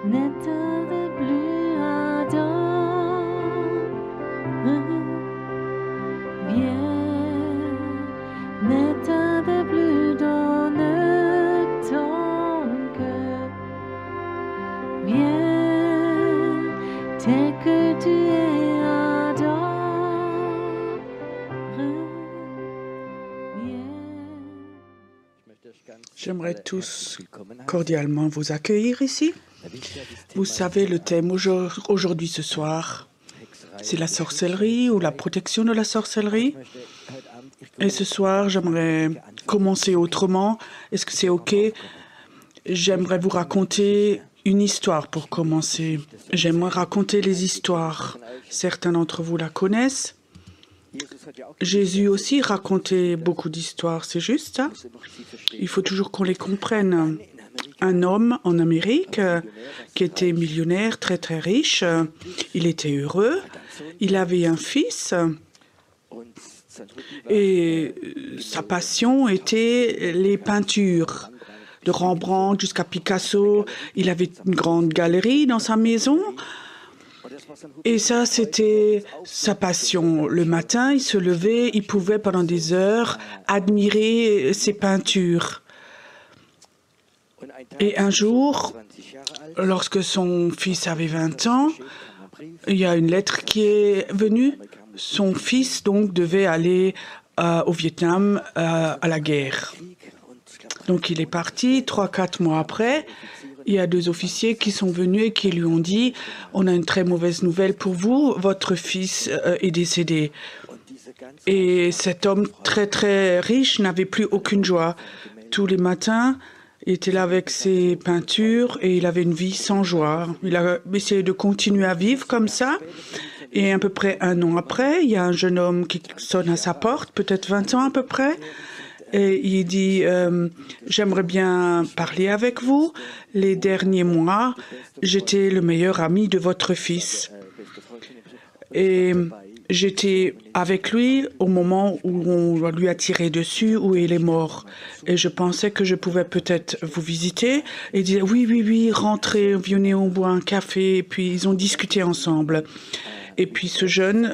N'état de plus ardent, viens, n'état de plus dans ton cœur, viens, tel que tu es ardent, viens. J'aimerais tous cordialement vous accueillir ici. Vous savez, le thème aujourd'hui, ce soir, c'est la sorcellerie ou la protection de la sorcellerie. Et ce soir, j'aimerais commencer autrement. Est-ce que c'est OK? J'aimerais vous raconter une histoire pour commencer. J'aimerais raconter les histoires. Certains d'entre vous la connaissent. Jésus aussi racontait beaucoup d'histoires, c'est juste ça? Il faut toujours qu'on les comprenne. Un homme en Amérique qui était millionnaire, très très riche, il était heureux, il avait un fils et sa passion était les peintures, de Rembrandt jusqu'à Picasso. Il avait une grande galerie dans sa maison. Et ça, c'était sa passion. Le matin, il se levait, il pouvait pendant des heures admirer ses peintures. Et un jour, lorsque son fils avait 20 ans, il y a une lettre qui est venue. Son fils, donc, devait aller au Vietnam à la guerre. Donc, il est parti 3-4 mois après. Il y a 2 officiers qui sont venus et qui lui ont dit « On a une très mauvaise nouvelle pour vous, votre fils est décédé. » Et cet homme très très riche n'avait plus aucune joie. Tous les matins, il était là avec ses peintures et il avait une vie sans joie. Il a essayé de continuer à vivre comme ça. Et à peu près 1 an après, il y a un jeune homme qui sonne à sa porte, peut-être 20 ans à peu près. Et il dit j'aimerais bien parler avec vous. Les derniers mois, j'étais le meilleur ami de votre fils. Et j'étais avec lui au moment où on lui a tiré dessus, où il est mort. Et je pensais que je pouvais peut-être vous visiter. Et il dit oui, rentrez, venez, on boit un café. Et puis ils ont discuté ensemble. Et puis ce jeune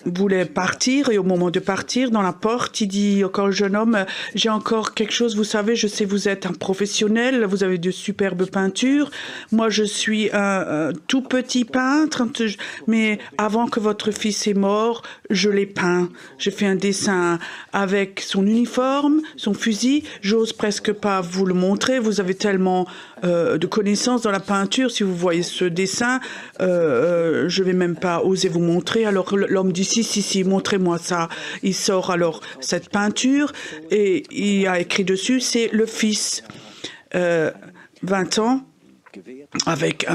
voulait partir et au moment de partir, dans la porte, il dit encore au jeune homme « J'ai encore quelque chose, vous savez, je sais vous êtes un professionnel, vous avez de superbes peintures. Moi, je suis un tout petit peintre, mais avant que votre fils est mort, je l'ai peint. J'ai fait un dessin avec son uniforme, son fusil. J'ose presque pas vous le montrer, vous avez tellement de connaissances dans la peinture. Si vous voyez ce dessin, je vais même pas oser vous montrer. » Alors l'homme dit si, montrez-moi ça. Il sort alors cette peinture et il a écrit dessus, c'est le fils. 20 ans, avec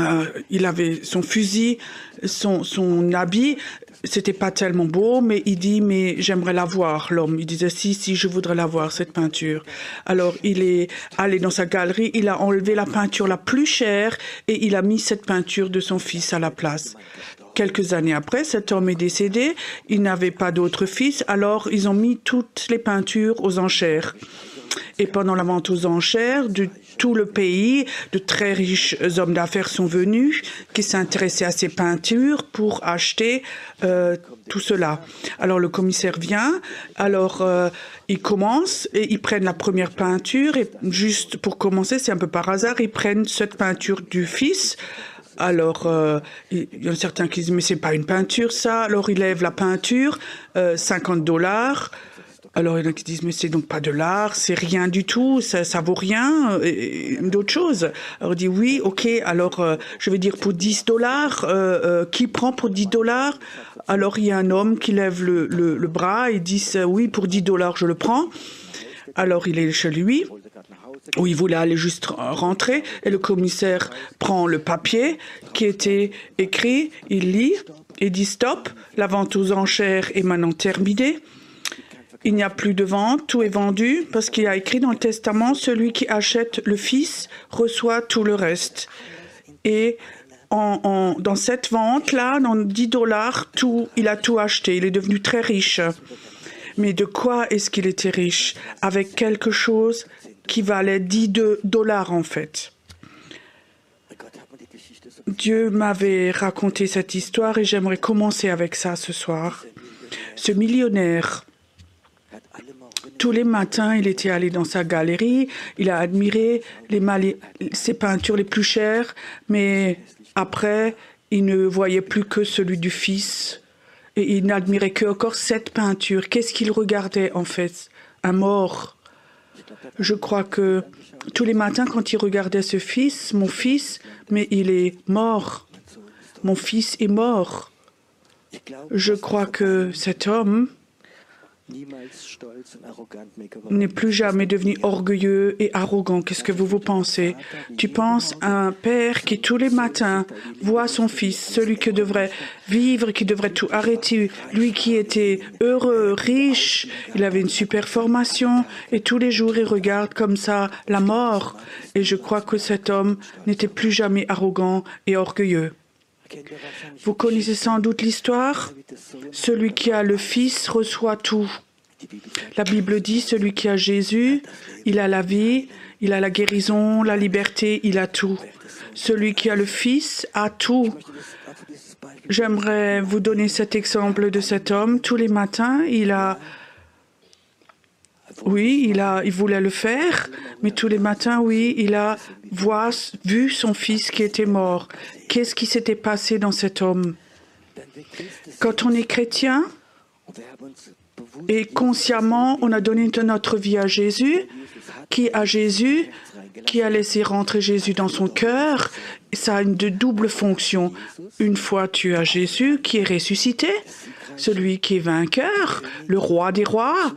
il avait son fusil, son habit. C'était pas tellement beau, mais il dit, mais j'aimerais la voir, l'homme. Il disait, si, je voudrais la voir, cette peinture. Alors, il est allé dans sa galerie, il a enlevé la peinture la plus chère et il a mis cette peinture de son fils à la place. Quelques années après, cet homme est décédé, il n'avait pas d'autre fils, alors ils ont mis toutes les peintures aux enchères. Et pendant la vente aux enchères, de tout le pays, de très riches hommes d'affaires sont venus qui s'intéressaient à ces peintures pour acheter tout cela. Alors le commissaire vient, alors ils commencent et ils prennent la première peinture et juste pour commencer, c'est un peu par hasard, ils prennent cette peinture du fils. Alors, il y en a certains qui disent, mais c'est pas une peinture, ça. Alors, ils lèvent la peinture, $50. Alors, il y en a qui disent, mais c'est donc pas de l'art, c'est rien du tout, ça vaut rien, d'autres choses. Alors, il dit, oui, OK, alors, je vais dire pour $10, qui prend pour $10? Alors, il y a un homme qui lève le bras et dit, oui, pour $10, je le prends. Alors, il est chez lui, où il voulait aller juste rentrer, et le commissaire prend le papier qui était écrit, il lit, et dit stop, la vente aux enchères est maintenant terminée. Il n'y a plus de vente, tout est vendu, parce qu'il y a écrit dans le testament, celui qui achète le fils reçoit tout le reste. Et dans cette vente-là, dans $10, il a tout acheté, il est devenu très riche. Mais de quoi est-ce qu'il était riche? Avec quelque chose qui valait $10 en fait. Dieu m'avait raconté cette histoire et j'aimerais commencer avec ça ce soir. Ce millionnaire, tous les matins, il était allé dans sa galerie, il a admiré ses peintures les plus chères, mais après, il ne voyait plus que celui du Fils et il n'admirait que encore cette peinture. Qu'est-ce qu'il regardait en fait? Un mort. Je crois que tous les matins, quand il regardait ce fils, mon fils, mais il est mort. Mon fils est mort. Je crois que cet homme n'est plus jamais devenu orgueilleux et arrogant. Qu'est-ce que vous pensez? Tu penses à un père qui tous les matins voit son fils, celui qui devrait vivre, qui devrait tout arrêter, lui qui était heureux, riche, il avait une super formation et tous les jours il regarde comme ça la mort. Et je crois que cet homme n'était plus jamais arrogant et orgueilleux. Vous connaissez sans doute l'histoire. Celui qui a le Fils reçoit tout. La Bible dit, celui qui a Jésus, il a la vie, il a la guérison, la liberté, il a tout. Celui qui a le Fils a tout. J'aimerais vous donner cet exemple de cet homme. Tous les matins, il voulait le faire, mais tous les matins, il a vu son fils qui était mort. Qu'est-ce qui s'était passé dans cet homme? Quand on est chrétien et consciemment, on a donné notre vie à Jésus, qui a laissé rentrer Jésus dans son cœur, ça a une double fonction. Une fois tu as Jésus qui est ressuscité, celui qui est vainqueur, le roi des rois,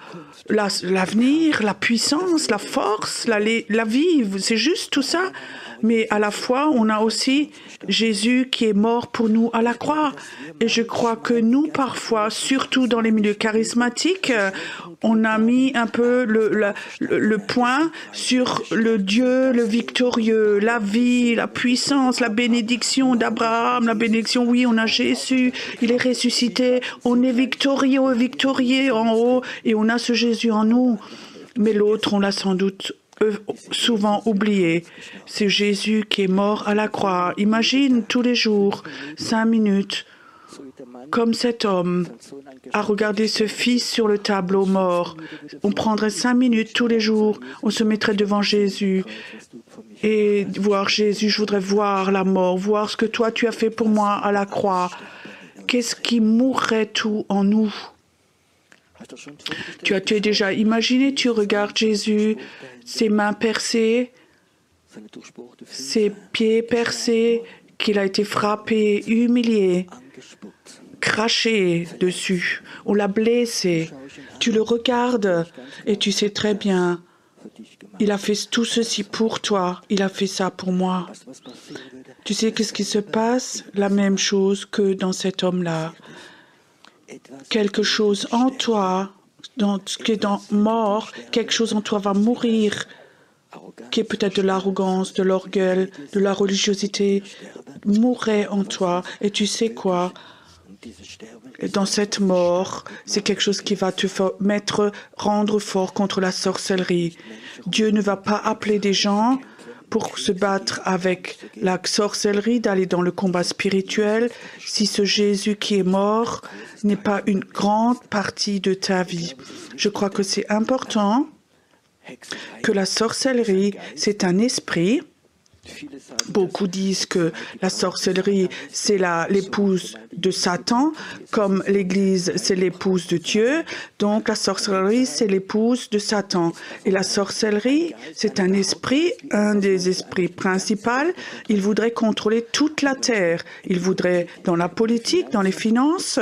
l'avenir, la puissance, la force, la vie, c'est juste tout ça. Mais à la fois, on a aussi Jésus qui est mort pour nous à la croix. Et je crois que nous, parfois, surtout dans les milieux charismatiques, on a mis un peu le point sur le Dieu, le victorieux, la vie, la puissance, la bénédiction d'Abraham, la bénédiction, oui, on a Jésus, il est ressuscité, on est victorieux en haut, et on a ce Jésus en nous. Mais l'autre, on l'a sans doute souvent oublié. C'est Jésus qui est mort à la croix. Imagine tous les jours, 5 minutes, comme cet homme a regardé ce fils sur le tableau mort. On prendrait 5 minutes tous les jours, on se mettrait devant Jésus et voir Jésus, je voudrais voir la mort, voir ce que toi tu as fait pour moi à la croix. Qu'est-ce qui mourrait tout en nous? Tu as déjà imaginé, tu regardes Jésus, ses mains percées, ses pieds percés, qu'il a été frappé, humilié, craché dessus, on l'a blessé. Tu le regardes et tu sais très bien, il a fait tout ceci pour toi, il a fait ça pour moi. Tu sais qu'est-ce qui se passe? La même chose que dans cet homme-là. Quelque chose en toi, qui est mort, quelque chose en toi va mourir, qui est peut-être de l'arrogance, de l'orgueil, de la religiosité, mourrait en toi. Et tu sais quoi? Dans cette mort, c'est quelque chose qui va te rendre fort contre la sorcellerie. Dieu ne va pas appeler des gens pour se battre avec la sorcellerie, d'aller dans le combat spirituel, si ce Jésus qui est mort n'est pas une grande partie de ta vie. Je crois que c'est important que la sorcellerie, c'est un esprit. Beaucoup disent que la sorcellerie, c'est l'épouse de Satan, comme l'Église, c'est l'épouse de Dieu. Donc, la sorcellerie, c'est l'épouse de Satan. Et la sorcellerie, c'est un esprit, un des esprits principaux. Il voudrait contrôler toute la terre. Il voudrait dans la politique, dans les finances,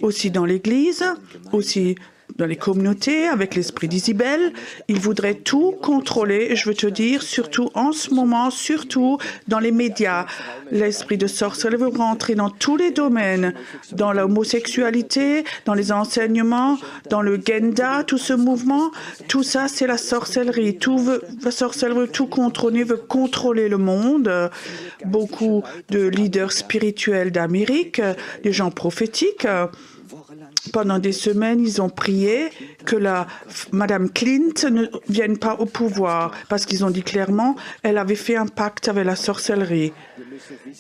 aussi dans l'Église, aussi dans les communautés, avec l'esprit d'Isabelle. Il voudrait tout contrôler, et je veux te dire, surtout en ce moment, surtout dans les médias. L'esprit de sorcellerie veut rentrer dans tous les domaines, dans l'homosexualité, dans les enseignements, dans le Genda, tout ce mouvement, tout ça, c'est la sorcellerie. La sorcellerie veut tout contrôler, veut contrôler le monde. Beaucoup de leaders spirituels d'Amérique, des gens prophétiques, pendant des semaines, ils ont prié que Madame Clint ne vienne pas au pouvoir parce qu'ils ont dit clairement elle avait fait un pacte avec la sorcellerie.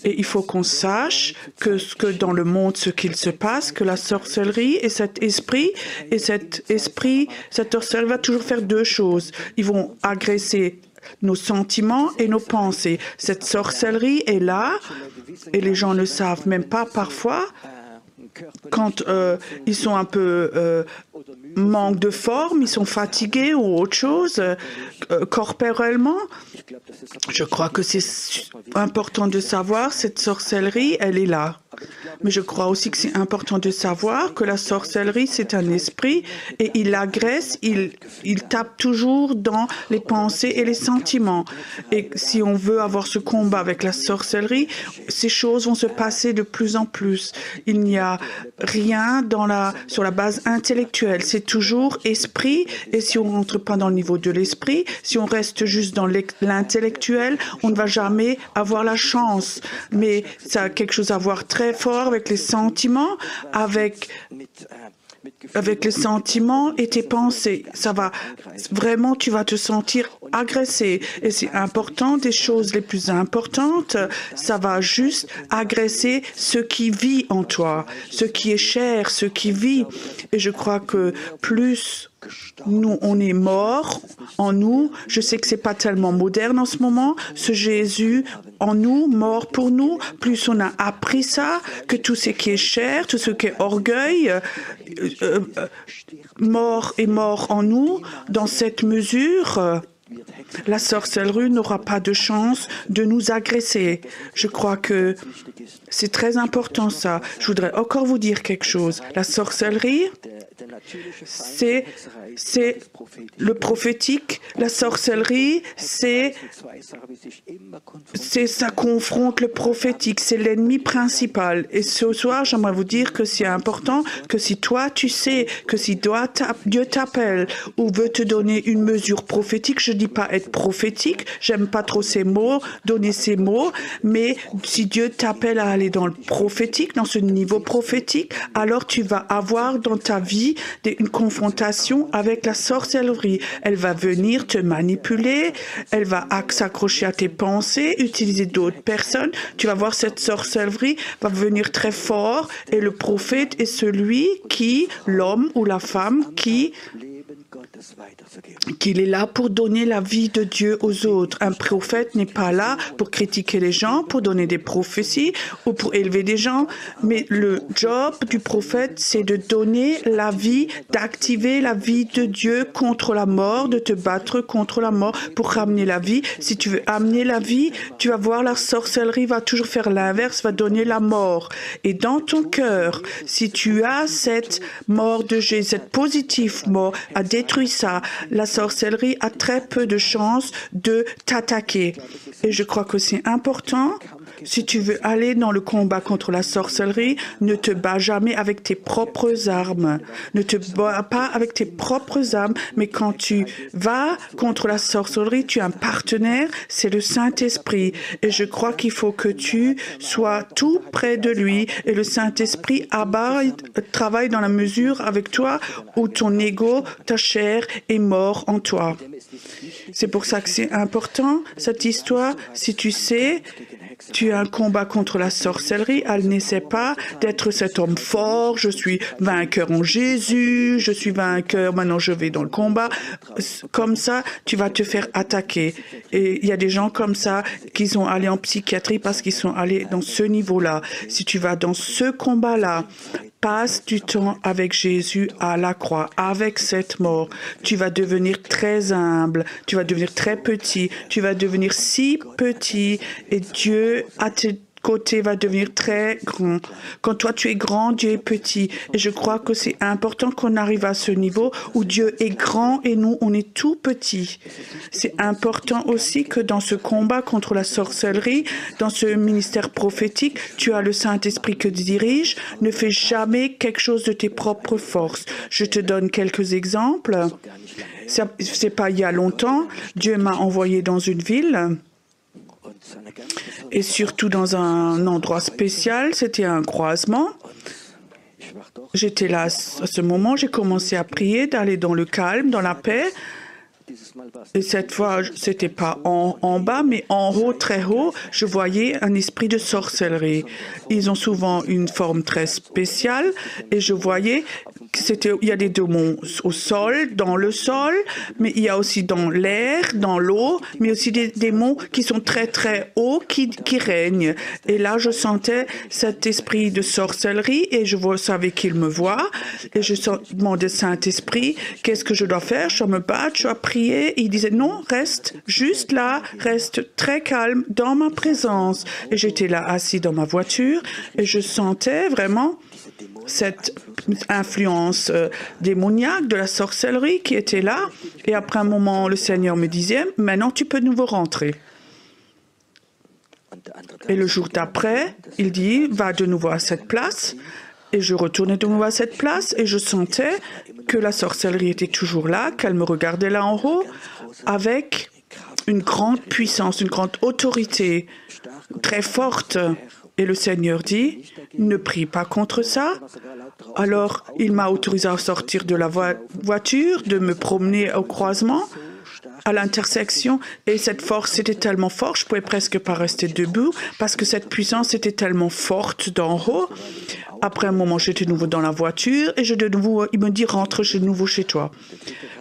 Et il faut qu'on sache que dans le monde, ce qu'il se passe, que la sorcellerie et cette sorcellerie va toujours faire deux choses. Ils vont agresser nos sentiments et nos pensées. Cette sorcellerie est là et les gens ne savent même pas parfois quand ils sont un peu manque de forme, ils sont fatigués ou autre chose, corporellement. Je crois que c'est important de savoir, cette sorcellerie, elle est là. Mais je crois aussi que c'est important de savoir que la sorcellerie, c'est un esprit et il agresse, il tape toujours dans les pensées et les sentiments. Et si on veut avoir ce combat avec la sorcellerie, ces choses vont se passer de plus en plus. Il n'y a rien sur la base intellectuelle. C'est toujours esprit. Et si on ne rentre pas dans le niveau de l'esprit, si on reste juste dans l'intellectuel, on ne va jamais avoir la chance. Mais ça a quelque chose à voir très fort avec les sentiments, avec les sentiments et tes pensées. Ça va vraiment, tu vas te sentir agressé. Et c'est important, des choses les plus importantes, ça va juste agresser ce qui vit en toi, ce qui est cher, ce qui vit. Et je crois que plus nous, on est mort en nous. Je sais que c'est pas tellement moderne en ce moment. Ce Jésus en nous, mort pour nous, plus on a appris ça, que tout ce qui est cher, tout ce qui est orgueil, mort est mort en nous. Dans cette mesure, la sorcellerie n'aura pas de chance de nous agresser. Je crois que c'est très important ça. Je voudrais encore vous dire quelque chose. La sorcellerie, c'est le prophétique. La sorcellerie, ça confronte le prophétique. C'est l'ennemi principal. Et ce soir, j'aimerais vous dire que c'est important que si toi, tu sais que si Dieu t'appelle ou veut te donner une mesure prophétique, je dis pas être prophétique, j'aime pas trop ces mots, donner ces mots, mais si Dieu t'appelle à aller dans le prophétique, dans ce niveau prophétique, alors tu vas avoir dans ta vie une confrontation avec la sorcellerie. Elle va venir te manipuler, elle va s'accrocher à tes pensées, utiliser d'autres personnes. Tu vas voir cette sorcellerie va venir très fort et le prophète est celui l'homme ou la femme qu'il est là pour donner la vie de Dieu aux autres. Un prophète n'est pas là pour critiquer les gens, pour donner des prophéties ou pour élever des gens, mais le job du prophète, c'est de donner la vie, d'activer la vie de Dieu contre la mort, de te battre contre la mort pour ramener la vie. Si tu veux amener la vie, tu vas voir la sorcellerie va toujours faire l'inverse, va donner la mort. Et dans ton cœur, si tu as cette mort de Jésus, cette positive mort, à détruire ça, la sorcellerie a très peu de chances de t'attaquer. Et je crois que c'est important, si tu veux aller dans le combat contre la sorcellerie, ne te bats jamais avec tes propres armes. Ne te bats pas avec tes propres armes, mais quand tu vas contre la sorcellerie, tu as un partenaire, c'est le Saint-Esprit. Et je crois qu'il faut que tu sois tout près de lui et le Saint-Esprit travaille dans la mesure avec toi où ton ego, ta chair est mort en toi. C'est pour ça que c'est important, cette histoire, si tu sais, tu as un combat contre la sorcellerie, elle n'essaie pas d'être cet homme fort, je suis vainqueur en Jésus, je suis vainqueur, maintenant je vais dans le combat. Comme ça, tu vas te faire attaquer. Et il y a des gens comme ça qui sont allés en psychiatrie parce qu'ils sont allés dans ce niveau-là. Si tu vas dans ce combat-là, passe du temps avec Jésus à la croix, avec cette mort. Tu vas devenir très humble, tu vas devenir très petit, tu vas devenir si petit et Dieu à tes côtés va devenir très grand. Quand toi tu es grand, Dieu est petit. Et je crois que c'est important qu'on arrive à ce niveau où Dieu est grand et nous, on est tout petit. C'est important aussi que dans ce combat contre la sorcellerie, dans ce ministère prophétique, tu as le Saint-Esprit que tu diriges. Ne fais jamais quelque chose de tes propres forces. Je te donne quelques exemples. C'est pas il y a longtemps. Dieu m'a envoyé dans une ville. Et surtout dans un endroit spécial, c'était un croisement. j'étais là à ce moment, j'ai commencé à prier, d'aller dans le calme, dans la paix. Et cette fois, c'était pas en bas, mais en haut, très haut, je voyais un esprit de sorcellerie. Ils ont souvent une forme très spéciale et je voyais il y a des démons au sol, dans le sol, mais il y a aussi dans l'air, dans l'eau, mais aussi des démons qui sont très très hauts, qui règnent. Et là, je sentais cet esprit de sorcellerie et je savais qu'il me voit. Et je demandais Saint-Esprit, qu'est-ce que je dois faire? Je dois me battre, je dois prier. Et il disait, non, reste juste là, reste très calme dans ma présence. Et j'étais là assis dans ma voiture et je sentais vraiment cette influence démoniaque de la sorcellerie qui était là. Et après un moment, le Seigneur me disait, maintenant tu peux de nouveau rentrer. Et le jour d'après, il dit, va de nouveau à cette place. Et je retournais de nouveau à cette place et je sentais que la sorcellerie était toujours là, qu'elle me regardait là en haut avec une grande puissance, une grande autorité très forte. Et le Seigneur dit, ne prie pas contre ça. Alors, il m'a autorisé à sortir de la voiture, de me promener au croisement, à l'intersection. Et cette force était tellement forte, je ne pouvais presque pas rester debout parce que cette puissance était tellement forte d'en haut. Après un moment, j'étais de nouveau dans la voiture et il me dit, rentre de nouveau chez toi.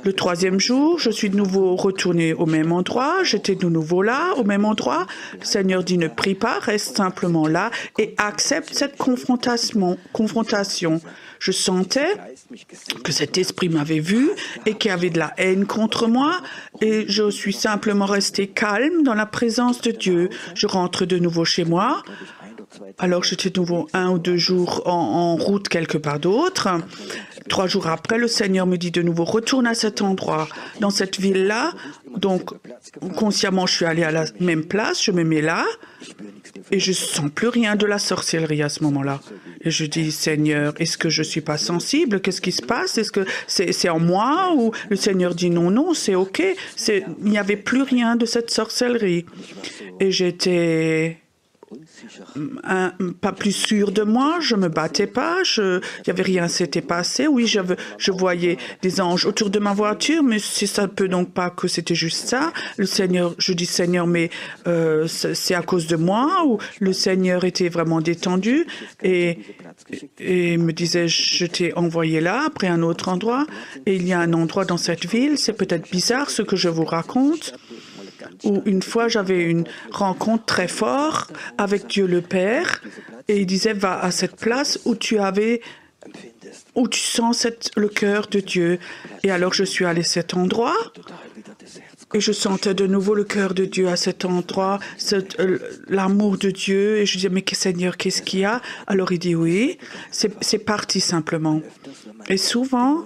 Le troisième jour, je suis de nouveau retournée au même endroit. J'étais de nouveau là, au même endroit. Le Seigneur dit, ne prie pas, reste simplement là et accepte cette confrontation. Je sentais que cet esprit m'avait vu et qu'il y avait de la haine contre moi. Et je suis simplement restée calme dans la présence de Dieu. Je rentre de nouveau chez moi. Alors, j'étais de nouveau 1 ou 2 jours en route quelque part d'autre. 3 jours après, le Seigneur me dit de nouveau, retourne à cet endroit, dans cette ville-là. Donc, consciemment, je suis allée à la même place, je me mets là, et je ne sens plus rien de la sorcellerie à ce moment-là. Et je dis, Seigneur, est-ce que je ne suis pas sensible? Qu'est-ce qui se passe? Est-ce que c'est en moi? Ou le Seigneur dit, non, c'est OK. Il n'y avait plus rien de cette sorcellerie. Et j'étais pas plus sûre de moi, je me battais pas, il n'y avait rien s'était passé. Oui, je voyais des anges autour de ma voiture, mais ça ne peut donc pas que c'était juste ça. Le Seigneur, je dis Seigneur, mais c'est à cause de moi, ou le Seigneur était vraiment détendu et me disait, je t'ai envoyé là, après un autre endroit, et il y a un endroit dans cette ville, c'est peut-être bizarre ce que je vous raconte, où une fois j'avais une rencontre très forte avec Dieu le Père et il disait va à cette place où tu sens le cœur de Dieu. Et alors je suis allée à cet endroit et je sentais de nouveau le cœur de Dieu à cet endroit, l'amour de Dieu. Et je disais mais Seigneur, qu'est-ce qu'il y a? Alors il dit oui, c'est parti simplement. Et souvent,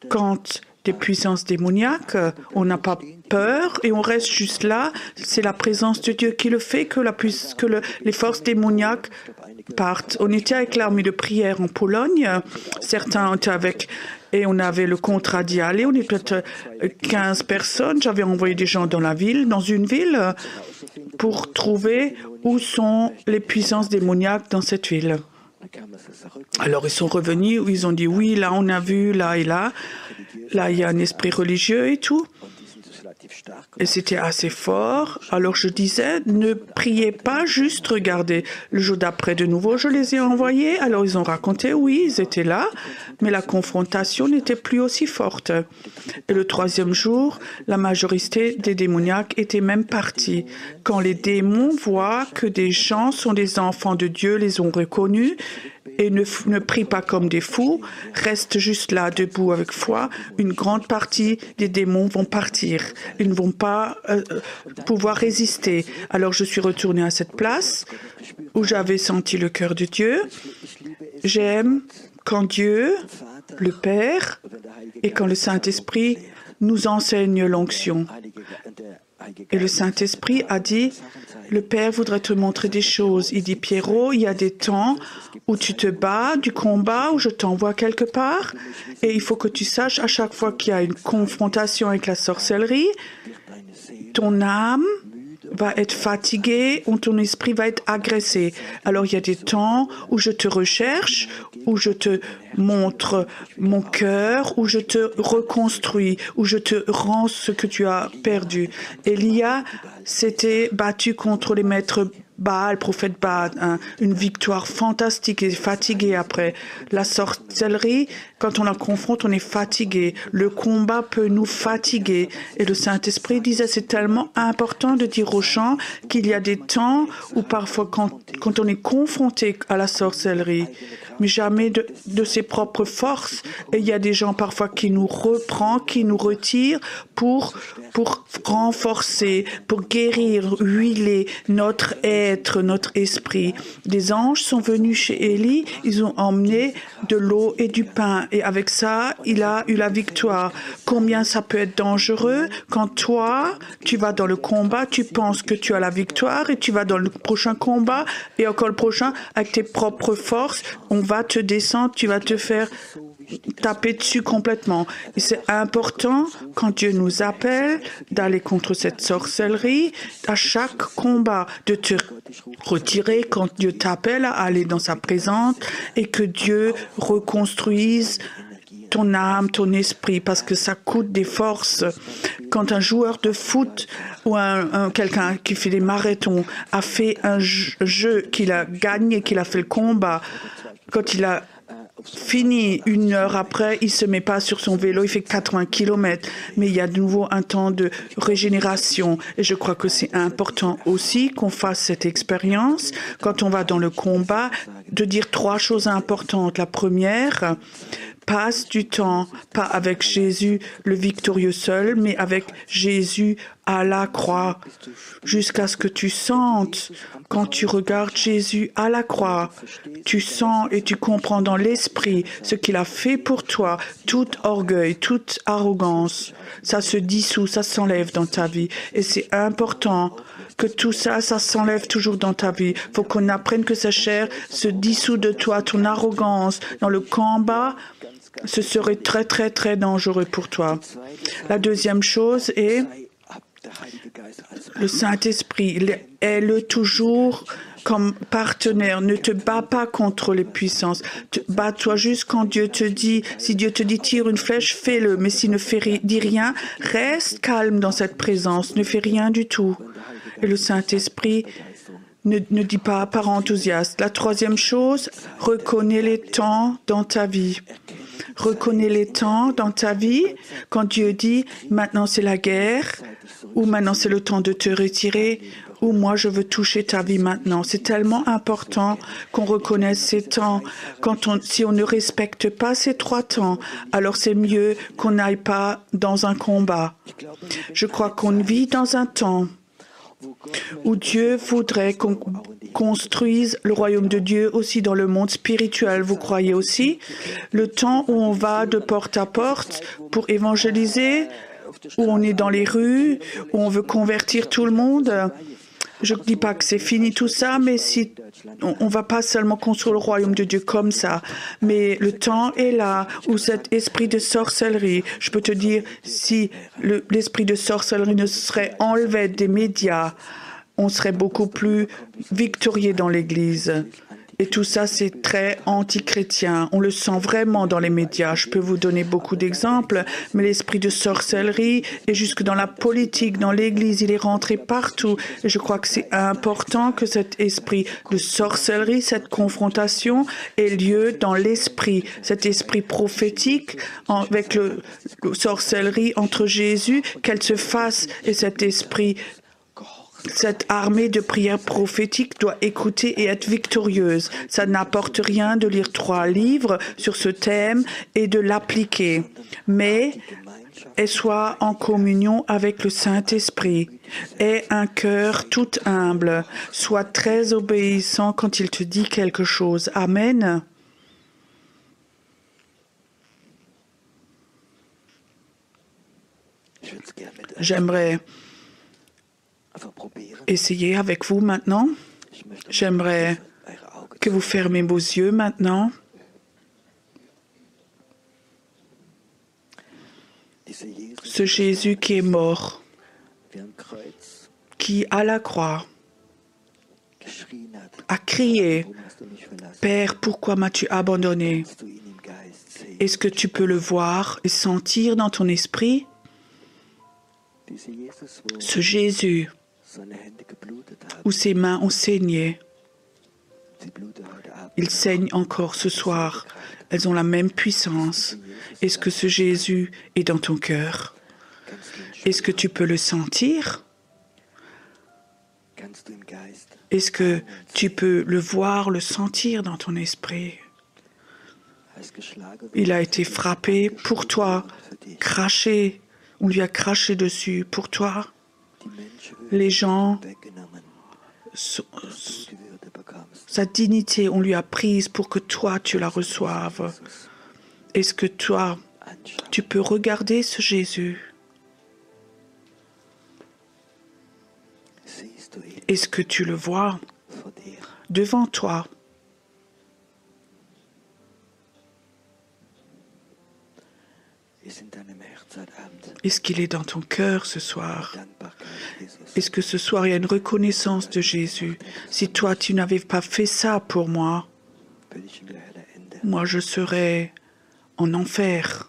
quand des puissances démoniaques, on n'a pas peur et on reste juste là. C'est la présence de Dieu qui le fait que les forces démoniaques partent. On était avec l'armée de prière en Pologne. Certains étaient avec et on avait le contrat d'y aller. On était peut-être 15 personnes. J'avais envoyé des gens dans une ville, pour trouver où sont les puissances démoniaques dans cette ville. Alors ils sont revenus, ils ont dit oui, là on a vu, là et là. Là, il y a un esprit religieux et tout. Et c'était assez fort. Alors je disais, ne priez pas, juste regardez. Le jour d'après, de nouveau, je les ai envoyés. Alors ils ont raconté, oui, ils étaient là, mais la confrontation n'était plus aussi forte. Et le troisième jour, la majorité des démoniaques étaient même partis. Quand les démons voient que des gens sont des enfants de Dieu, les ont reconnus, et ne prient pas comme des fous, restent juste là, debout avec foi, une grande partie des démons vont partir. Ils ne vont pas pouvoir résister. Alors je suis retournée à cette place où j'avais senti le cœur de Dieu. J'aime quand Dieu, le Père, et quand le Saint-Esprit nous enseigne l'onction. Et le Saint-Esprit a dit, le Père voudrait te montrer des choses. Il dit, Pierrot, il y a des temps où tu te bats, du combat, où je t'envoie quelque part. Et il faut que tu saches, à chaque fois qu'il y a une confrontation avec la sorcellerie, ton âme va être fatigué, où ton esprit va être agressé. Alors il y a des temps où je te recherche, où je te montre mon cœur, où je te reconstruis, où je te rends ce que tu as perdu. Élia s'était battu contre les maîtres Baal, prophète Baal, une victoire fantastique et fatigué après. La sorcellerie, quand on la confronte, on est fatigué. Le combat peut nous fatiguer. Et le Saint-Esprit disait, c'est tellement important de dire aux gens qu'il y a des temps où parfois quand on est confronté à la sorcellerie, mais jamais de ses propres forces, et il y a des gens parfois qui nous reprennent, qui nous retirent pour renforcer, pour guérir, huiler notre être, notre esprit. Des anges sont venus chez Élie, ils ont emmené de l'eau et du pain. Et avec ça, il a eu la victoire. Combien ça peut être dangereux quand toi, tu vas dans le combat, tu penses que tu as la victoire et tu vas dans le prochain combat et encore le prochain avec tes propres forces, on va te descendre, tu vas te faire taper dessus complètement. Et c'est important, quand Dieu nous appelle, d'aller contre cette sorcellerie, à chaque combat, de te retirer quand Dieu t'appelle à aller dans sa présence et que Dieu reconstruise ton âme, ton esprit, parce que ça coûte des forces. Quand un joueur de foot ou quelqu'un qui fait des marathons a fait un jeu qu'il a gagné, qu'il a fait le combat, quand il a fini 1 heure après, il se met pas sur son vélo, il fait 80 km, mais il y a de nouveau un temps de régénération. Et je crois que c'est important aussi qu'on fasse cette expérience quand on va dans le combat, de dire 3 choses importantes. La première, passe du temps, pas avec Jésus le victorieux seul, mais avec Jésus à la croix, jusqu'à ce que tu sentes, quand tu regardes Jésus à la croix, tu sens et tu comprends dans l'esprit ce qu'il a fait pour toi, tout orgueil, toute arrogance, ça se dissout, ça s'enlève dans ta vie. Et c'est important que tout ça, ça s'enlève toujours dans ta vie. Il faut qu'on apprenne que sa chair se dissout de toi, ton arrogance. Dans le combat, ce serait très, très, très dangereux pour toi. La deuxième chose est le Saint-Esprit. Aie-le toujours comme partenaire. Ne te bats pas contre les puissances. Bats-toi juste quand Dieu te dit, si Dieu te dit tire une flèche, fais-le. Mais s'il ne dit rien, reste calme dans cette présence. Ne fais rien du tout. Et le Saint-Esprit ne dit pas par enthousiaste. La troisième chose, reconnais les temps dans ta vie. Reconnais les temps dans ta vie quand Dieu dit maintenant c'est la guerre ou maintenant c'est le temps de te retirer ou moi je veux toucher ta vie maintenant. C'est tellement important qu'on reconnaisse ces temps. Si on ne respecte pas ces 3 temps, alors c'est mieux qu'on n'aille pas dans un combat. Je crois qu'on vit dans un temps où Dieu voudrait qu'on construise le royaume de Dieu aussi dans le monde spirituel. Vous croyez aussi? Le temps où on va de porte à porte pour évangéliser, où on est dans les rues, où on veut convertir tout le monde. Je ne dis pas que c'est fini tout ça, mais si on ne va pas seulement construire le royaume de Dieu comme ça, mais le temps est là où cet esprit de sorcellerie, je peux te dire, si l'esprit de sorcellerie ne serait enlevé des médias, on serait beaucoup plus victorieux dans l'Église. Et tout ça, c'est très anti-chrétien. On le sent vraiment dans les médias. Je peux vous donner beaucoup d'exemples, mais l'esprit de sorcellerie est jusque dans la politique, dans l'Église, il est rentré partout. Et je crois que c'est important que cet esprit de sorcellerie, cette confrontation ait lieu dans l'esprit, cet esprit prophétique avec le sorcellerie entre Jésus, qu'elle se fasse et cet esprit. Cette armée de prières prophétiques doit écouter et être victorieuse. Ça n'apporte rien de lire 3 livres sur ce thème et de l'appliquer, mais sois en communion avec le Saint-Esprit. Aie un cœur tout humble. Sois très obéissant quand il te dit quelque chose. Amen. J'aimerais essayer avec vous maintenant. J'aimerais que vous fermez vos yeux maintenant. Ce Jésus qui est mort, qui, à la croix, a crié, « Père, pourquoi m'as-tu abandonné ?» Est-ce que tu peux le voir et sentir dans ton esprit? Ce Jésus, où ses mains ont saigné, il saigne encore ce soir. Elles ont la même puissance. Est-ce que ce Jésus est dans ton cœur? Est-ce que tu peux le sentir? Est-ce que tu peux le voir, le sentir dans ton esprit? Il a été frappé pour toi, craché. On lui a craché dessus pour toi. Les gens, sa dignité, on lui a prise pour que toi, tu la reçoives. Est-ce que toi, tu peux regarder ce Jésus? Est-ce que tu le vois devant toi? Est-ce qu'il est dans ton cœur ce soir? Est-ce que ce soir il y a une reconnaissance de Jésus? Si toi tu n'avais pas fait ça pour moi, moi je serais en enfer.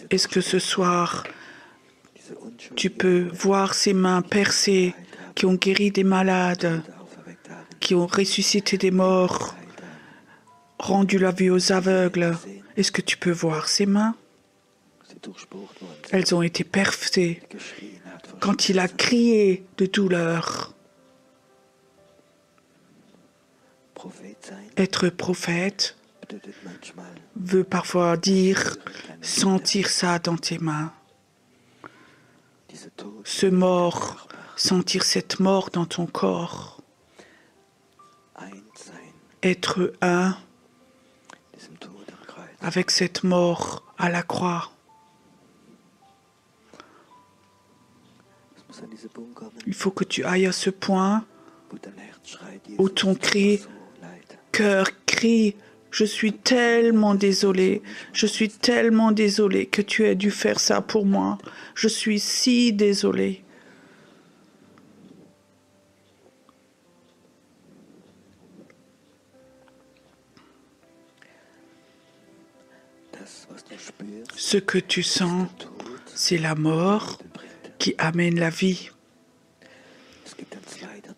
Est-ce que ce soir tu peux voir ses mains percées qui ont guéri des malades, qui ont ressuscité des morts, rendu la vue aux aveugles? Est-ce que tu peux voir ses mains? Elles ont été percées quand il a crié de douleur. Être prophète veut parfois dire sentir ça dans tes mains. Ce mort, sentir cette mort dans ton corps. Être un avec cette mort à la croix. Il faut que tu ailles à ce point où ton cœur crie, je suis tellement désolé que tu aies dû faire ça pour moi. Je suis si désolé. Ce que tu sens, c'est la mort qui amène la vie.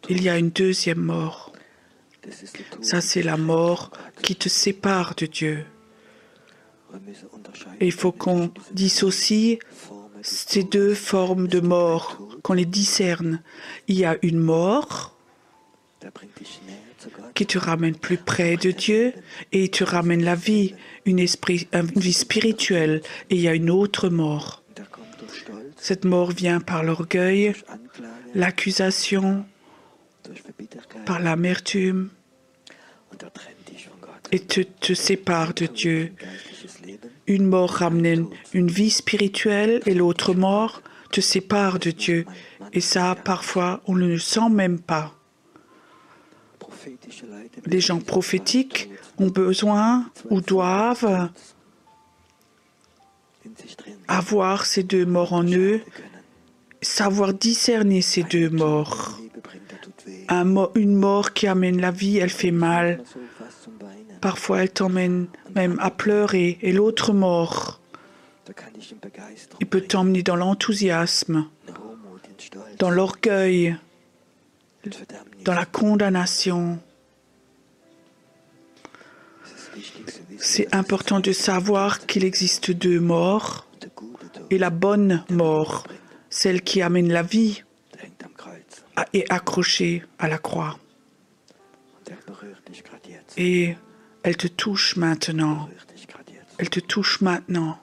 Il y a une deuxième mort. Ça, c'est la mort qui te sépare de Dieu. Et il faut qu'on dissocie ces deux formes de mort, qu'on les discerne. Il y a une mort qui te ramène plus près de Dieu et te ramène la vie, une vie spirituelle. Et il y a une autre mort. Cette mort vient par l'orgueil, l'accusation, par l'amertume et te sépare de Dieu. Une mort ramène une vie spirituelle et l'autre mort te sépare de Dieu. Et ça, parfois, on ne le sent même pas. Les gens prophétiques ont besoin ou doivent avoir ces deux morts en eux, savoir discerner ces deux morts. Une mort qui amène la vie, elle fait mal. Parfois, elle t'emmène même à pleurer. Et l'autre mort, il peut t'emmener dans l'enthousiasme, dans l'orgueil, dans la condamnation. C'est important de savoir qu'il existe deux morts et la bonne mort, celle qui amène la vie, est accrochée à la croix. Et elle te touche maintenant. Elle te touche maintenant.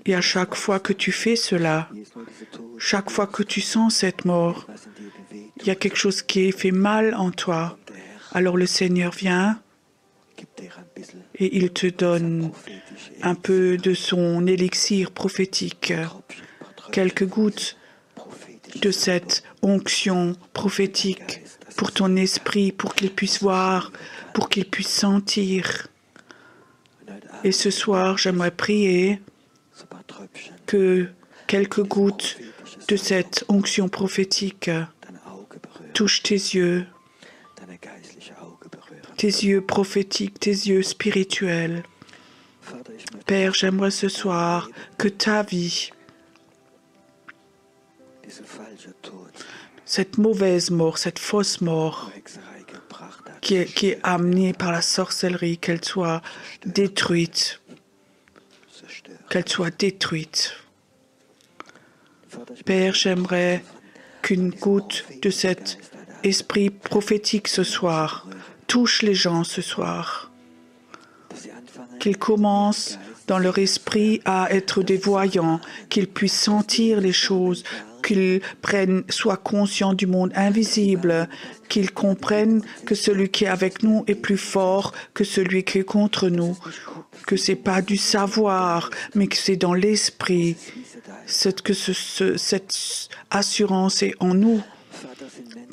Et à chaque fois que tu fais cela, chaque fois que tu sens cette mort, il y a quelque chose qui fait mal en toi. Alors le Seigneur vient et il te donne un peu de son élixir prophétique, quelques gouttes de cette onction prophétique pour ton esprit, pour qu'il puisse voir, pour qu'il puisse sentir. Et ce soir, j'aimerais prier que quelques gouttes de cette onction prophétique touchent tes yeux prophétiques, tes yeux spirituels. Père, j'aimerais ce soir que ta vie, cette mauvaise mort, cette fausse mort qui est amenée par la sorcellerie, qu'elle soit détruite. Qu'elle soit détruite. Père, j'aimerais qu'une goutte de cet esprit prophétique ce soir touche les gens ce soir. Qu'ils commencent dans leur esprit à être des voyants, qu'ils puissent sentir les choses, qu'ils soient conscients du monde invisible, qu'ils comprennent que celui qui est avec nous est plus fort que celui qui est contre nous, que ce n'est pas du savoir, mais que c'est dans l'esprit, que cette assurance est en nous.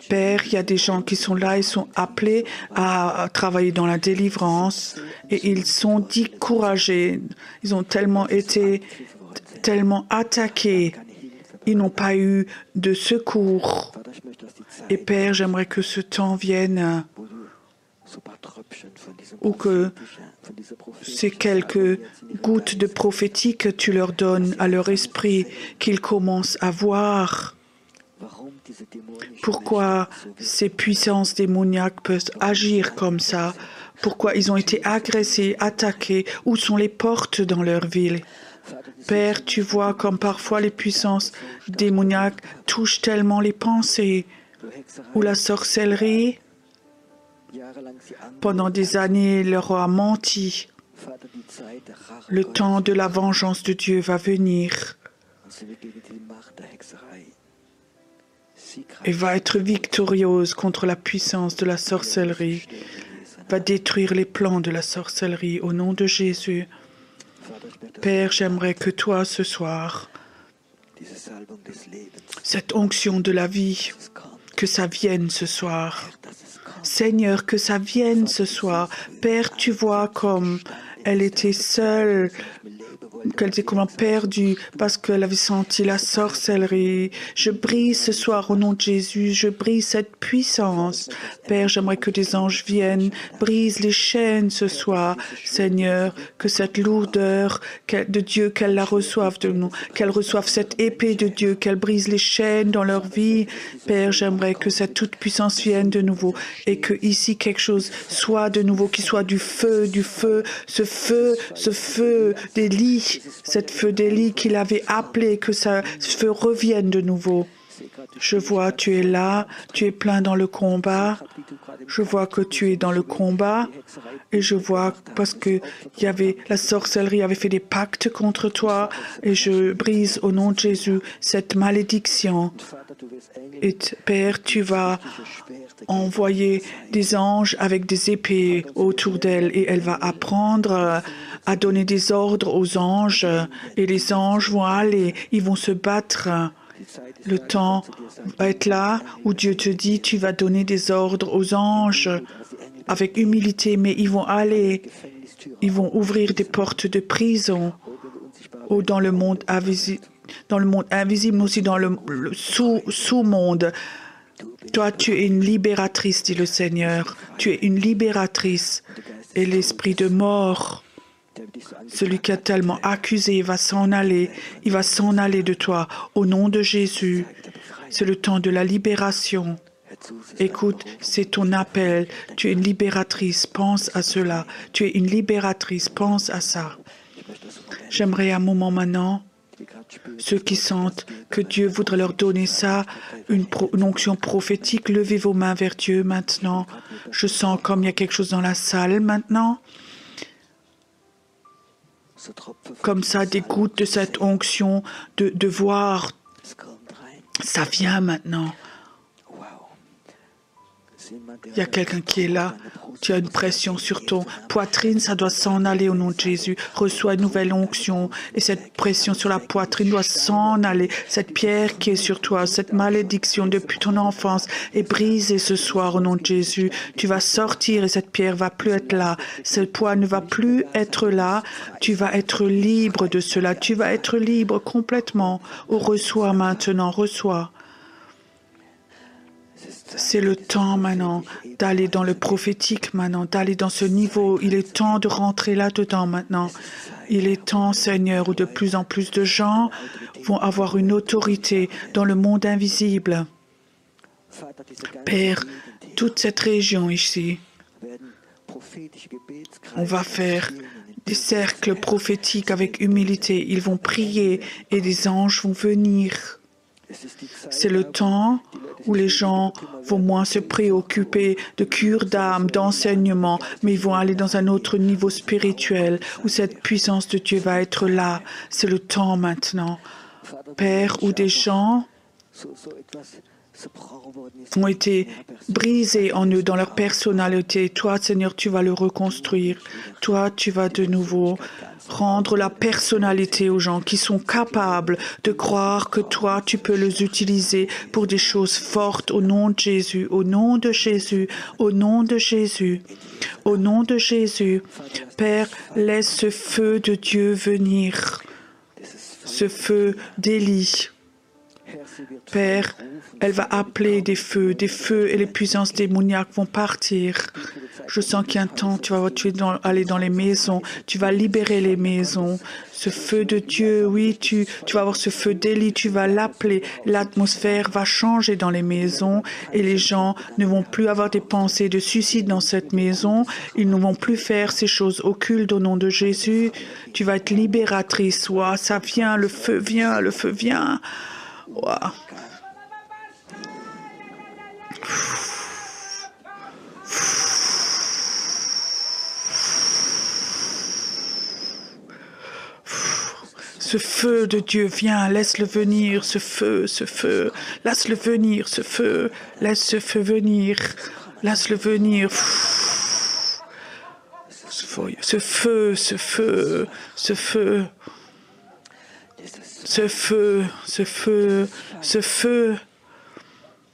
Père, il y a des gens qui sont là, ils sont appelés à travailler dans la délivrance et ils sont découragés. Ils ont tellement été attaqués. Ils n'ont pas eu de secours. Et Père, j'aimerais que ce temps vienne ou que ces quelques gouttes de prophétie que tu leur donnes à leur esprit, qu'ils commencent à voir pourquoi ces puissances démoniaques peuvent agir comme ça, pourquoi ils ont été agressés, attaqués, où sont les portes dans leur ville. Père, tu vois comme parfois les puissances démoniaques touchent tellement les pensées, ou la sorcellerie, pendant des années, leur a menti. Le temps de la vengeance de Dieu va venir et va être victorieuse contre la puissance de la sorcellerie, va détruire les plans de la sorcellerie au nom de Jésus. Père, j'aimerais que toi, ce soir, cette onction de la vie, que ça vienne ce soir. Seigneur, que ça vienne ce soir. Père, tu vois comme elle était seule, qu'elle était comme perdue parce qu'elle avait senti la sorcellerie. Je brise ce soir au nom de Jésus, je brise cette puissance. Père, j'aimerais que des anges viennent, brise les chaînes ce soir. Seigneur, que cette lourdeur de Dieu, qu'elle la reçoive de nous, qu'elle reçoive cette épée de Dieu, qu'elle brise les chaînes dans leur vie. Père, j'aimerais que cette toute puissance vienne de nouveau et que ici quelque chose soit de nouveau, qui soit du feu, ce feu d'Élie, cette feu d'Élie qu'il avait appelé, que ce feu revienne de nouveau. Je vois, tu es là, tu es plein dans le combat. Je vois que tu es dans le combat et je vois parce que la sorcellerie avait fait des pactes contre toi et je brise au nom de Jésus cette malédiction. Et Père, tu vas envoyer des anges avec des épées autour d'elle et elle va apprendre à donner des ordres aux anges et les anges vont aller, ils vont se battre. Le temps va être là où Dieu te dit, tu vas donner des ordres aux anges avec humilité, mais ils vont aller, ils vont ouvrir des portes de prison ou dans le monde invisible, mais aussi dans le sous-monde. Toi, tu es une libératrice, dit le Seigneur. Tu es une libératrice. Et l'esprit de mort, celui qui a tellement accusé, il va s'en aller. Il va s'en aller de toi. Au nom de Jésus, c'est le temps de la libération. Écoute, c'est ton appel. Tu es une libératrice. Pense à cela. Tu es une libératrice. Pense à ça. J'aimerais un moment maintenant, ceux qui sentent que Dieu voudrait leur donner ça, une onction prophétique, levez vos mains vers Dieu maintenant. Je sens comme il y a quelque chose dans la salle maintenant. Comme ça, des gouttes de cette onction, de voir, ça vient maintenant. Il y a quelqu'un qui est là. Tu as une pression sur ton poitrine, ça doit s'en aller au nom de Jésus. Reçois une nouvelle onction et cette pression sur la poitrine doit s'en aller. Cette pierre qui est sur toi, cette malédiction depuis ton enfance est brisée ce soir au nom de Jésus. Tu vas sortir et cette pierre va plus être là. Ce poids ne va plus être là. Tu vas être libre de cela. Tu vas être libre complètement. Oh, reçois maintenant, reçois. C'est le temps maintenant d'aller dans le prophétique maintenant, d'aller dans ce niveau. Il est temps de rentrer là-dedans maintenant. Il est temps, Seigneur, où de plus en plus de gens vont avoir une autorité dans le monde invisible. Père, toute cette région ici, on va faire des cercles prophétiques avec humilité. Ils vont prier et des anges vont venir. C'est le temps où les gens vont moins se préoccuper de cure d'âme, d'enseignement, mais ils vont aller dans un autre niveau spirituel où cette puissance de Dieu va être là. C'est le temps maintenant, Père, où des gens ont été brisés en eux, dans leur personnalité. Toi, Seigneur, tu vas le reconstruire. Toi, tu vas de nouveau rendre la personnalité aux gens qui sont capables de croire que toi, tu peux les utiliser pour des choses fortes au nom de Jésus, au nom de Jésus, au nom de Jésus, au nom de Jésus. Père, laisse ce feu de Dieu venir, ce feu d'Élie. Père, elle va appeler des feux et les puissances démoniaques vont partir. Je sens qu'il y a un temps, tu vas aller dans les maisons, tu vas libérer les maisons. Ce feu de Dieu, oui, tu vas avoir ce feu d'Élie, tu vas l'appeler. L'atmosphère va changer dans les maisons et les gens ne vont plus avoir des pensées de suicide dans cette maison. Ils ne vont plus faire ces choses occultes au nom de Jésus. Tu vas être libératrice. Ouah, ça vient, le feu vient, le feu vient. Wow. Ce feu de Dieu vient, laisse-le venir, ce feu, laisse-le venir, ce feu, laisse ce feu venir, laisse-le venir. Ce feu, ce feu, ce feu. Ce feu, ce feu, ce feu,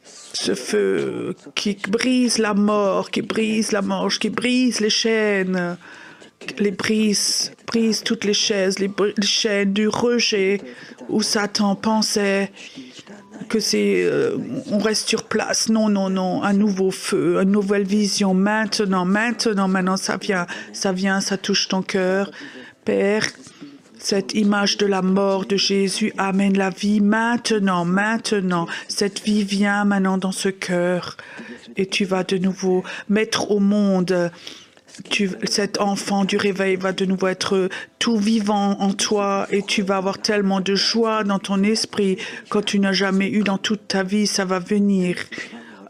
ce feu qui brise la mort, qui brise la mort, qui brise les chaînes, brise toutes les chaînes du rejet où Satan pensait que on reste sur place. Non, non, non, un nouveau feu, une nouvelle vision. Maintenant, ça vient, ça touche ton cœur. Père, cette image de la mort de Jésus amène la vie maintenant. Cette vie vient maintenant dans ce cœur. Et tu vas de nouveau mettre au monde, cet enfant du réveil va de nouveau être tout vivant en toi et tu vas avoir tellement de joie dans ton esprit quand tu n'as jamais eu dans toute ta vie. Ça va venir.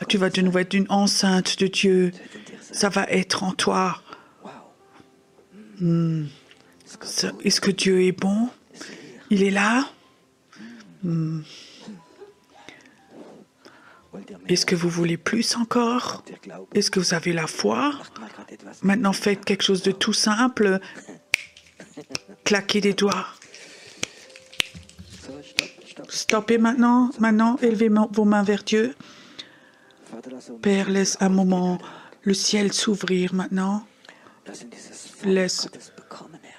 Tu vas de nouveau être une enceinte de Dieu. Ça va être en toi. Est-ce que Dieu est bon? Il est là? Est-ce que vous voulez plus encore? Est-ce que vous avez la foi? Maintenant, faites quelque chose de tout simple. Claquez des doigts. Stoppez maintenant. Maintenant, élevez vos mains vers Dieu. Père, laisse un moment le ciel s'ouvrir maintenant. Laisse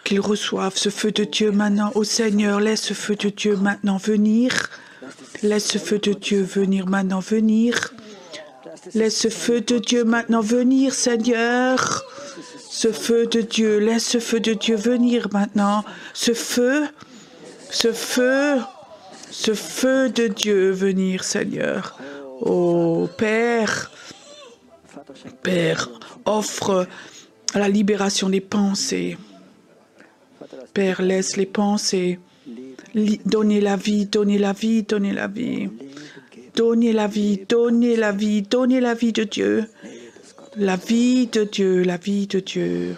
qu'ils reçoivent ce feu de Dieu maintenant. Ô Seigneur, laisse ce feu de Dieu maintenant venir. Laisse ce feu de Dieu venir maintenant venir. Laisse ce feu de Dieu maintenant venir, Seigneur. Ce feu de Dieu, laisse ce feu de Dieu venir maintenant. Ce feu de Dieu venir, Seigneur. Oh Père, offre la libération des pensées. Père, laisse les pensées. Donnez la vie, donnez la vie, donnez la vie. Donnez la vie, donnez la vie, donnez la vie de Dieu. La vie de Dieu, la vie de Dieu.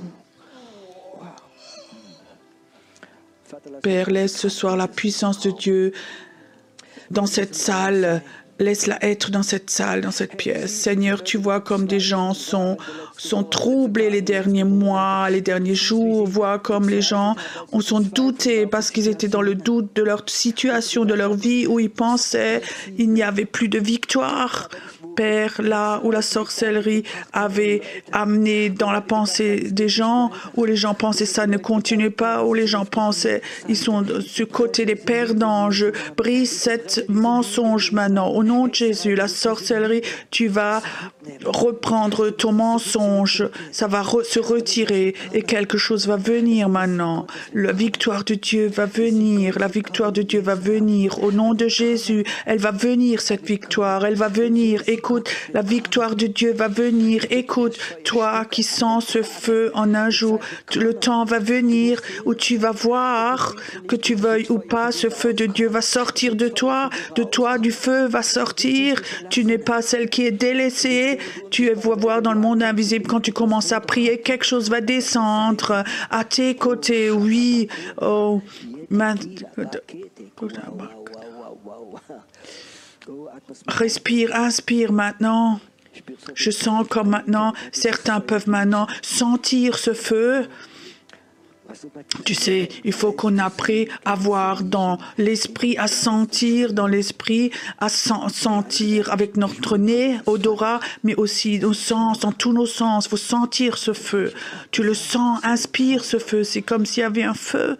Père, laisse ce soir la puissance de Dieu dans cette salle Laisse-la être dans cette salle, dans cette pièce. Seigneur, tu vois comme des gens sont troublés les derniers mois, les derniers jours. Vois comme les gens sont doutés parce qu'ils étaient dans le doute de leur situation, de leur vie, où ils pensaient il n'y avait plus de victoire. Père, là où la sorcellerie avait amené dans la pensée des gens, où les gens pensaient ça ne continue pas, où les gens pensaient ils sont du côté des perdants. Je brise cette mensonge maintenant. Au nom de Jésus, la sorcellerie, tu vas reprendre ton mensonge, ça va se retirer et quelque chose va venir maintenant. La victoire de Dieu va venir, la victoire de Dieu va venir. Au nom de Jésus, elle va venir cette victoire, elle va venir. Écoute, la victoire de Dieu va venir. Écoute, toi qui sens ce feu en un jour, le temps va venir où tu vas voir, que tu veuilles ou pas, ce feu de Dieu va sortir de toi, du feu va sortir. Tu n'es pas celle qui est délaissée. Tu vas voir dans le monde invisible, quand tu commences à prier, quelque chose va descendre à tes côtés. Oui, oh, respire, inspire maintenant. Je sens comme maintenant, certains peuvent maintenant sentir ce feu. Tu sais, il faut qu'on apprenne à voir dans l'esprit, à sentir dans l'esprit, à sentir avec notre nez, odorat, mais aussi nos sens, dans tous nos sens. Il faut sentir ce feu. Tu le sens, inspire ce feu. C'est comme s'il y avait un feu.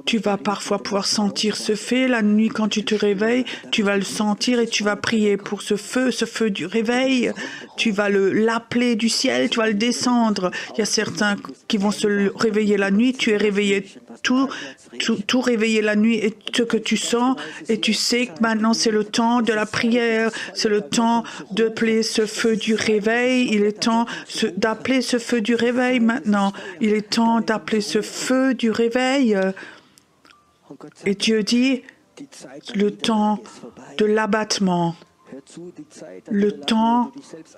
Tu vas parfois pouvoir sentir ce feu. La nuit, quand tu te réveilles, tu vas le sentir et tu vas prier pour ce feu du réveil. Tu vas l'appeler du ciel, tu vas le descendre. Il y a certains qui vont se réveiller la nuit. Tu es réveillé tout réveillé la nuit et ce que tu sens. Et tu sais que maintenant, c'est le temps de la prière. C'est le temps d'appeler ce feu du réveil. Il est temps d'appeler ce feu du réveil maintenant. Il est temps d'appeler ce feu du réveil. Et Dieu dit, le temps de l'abattement, le temps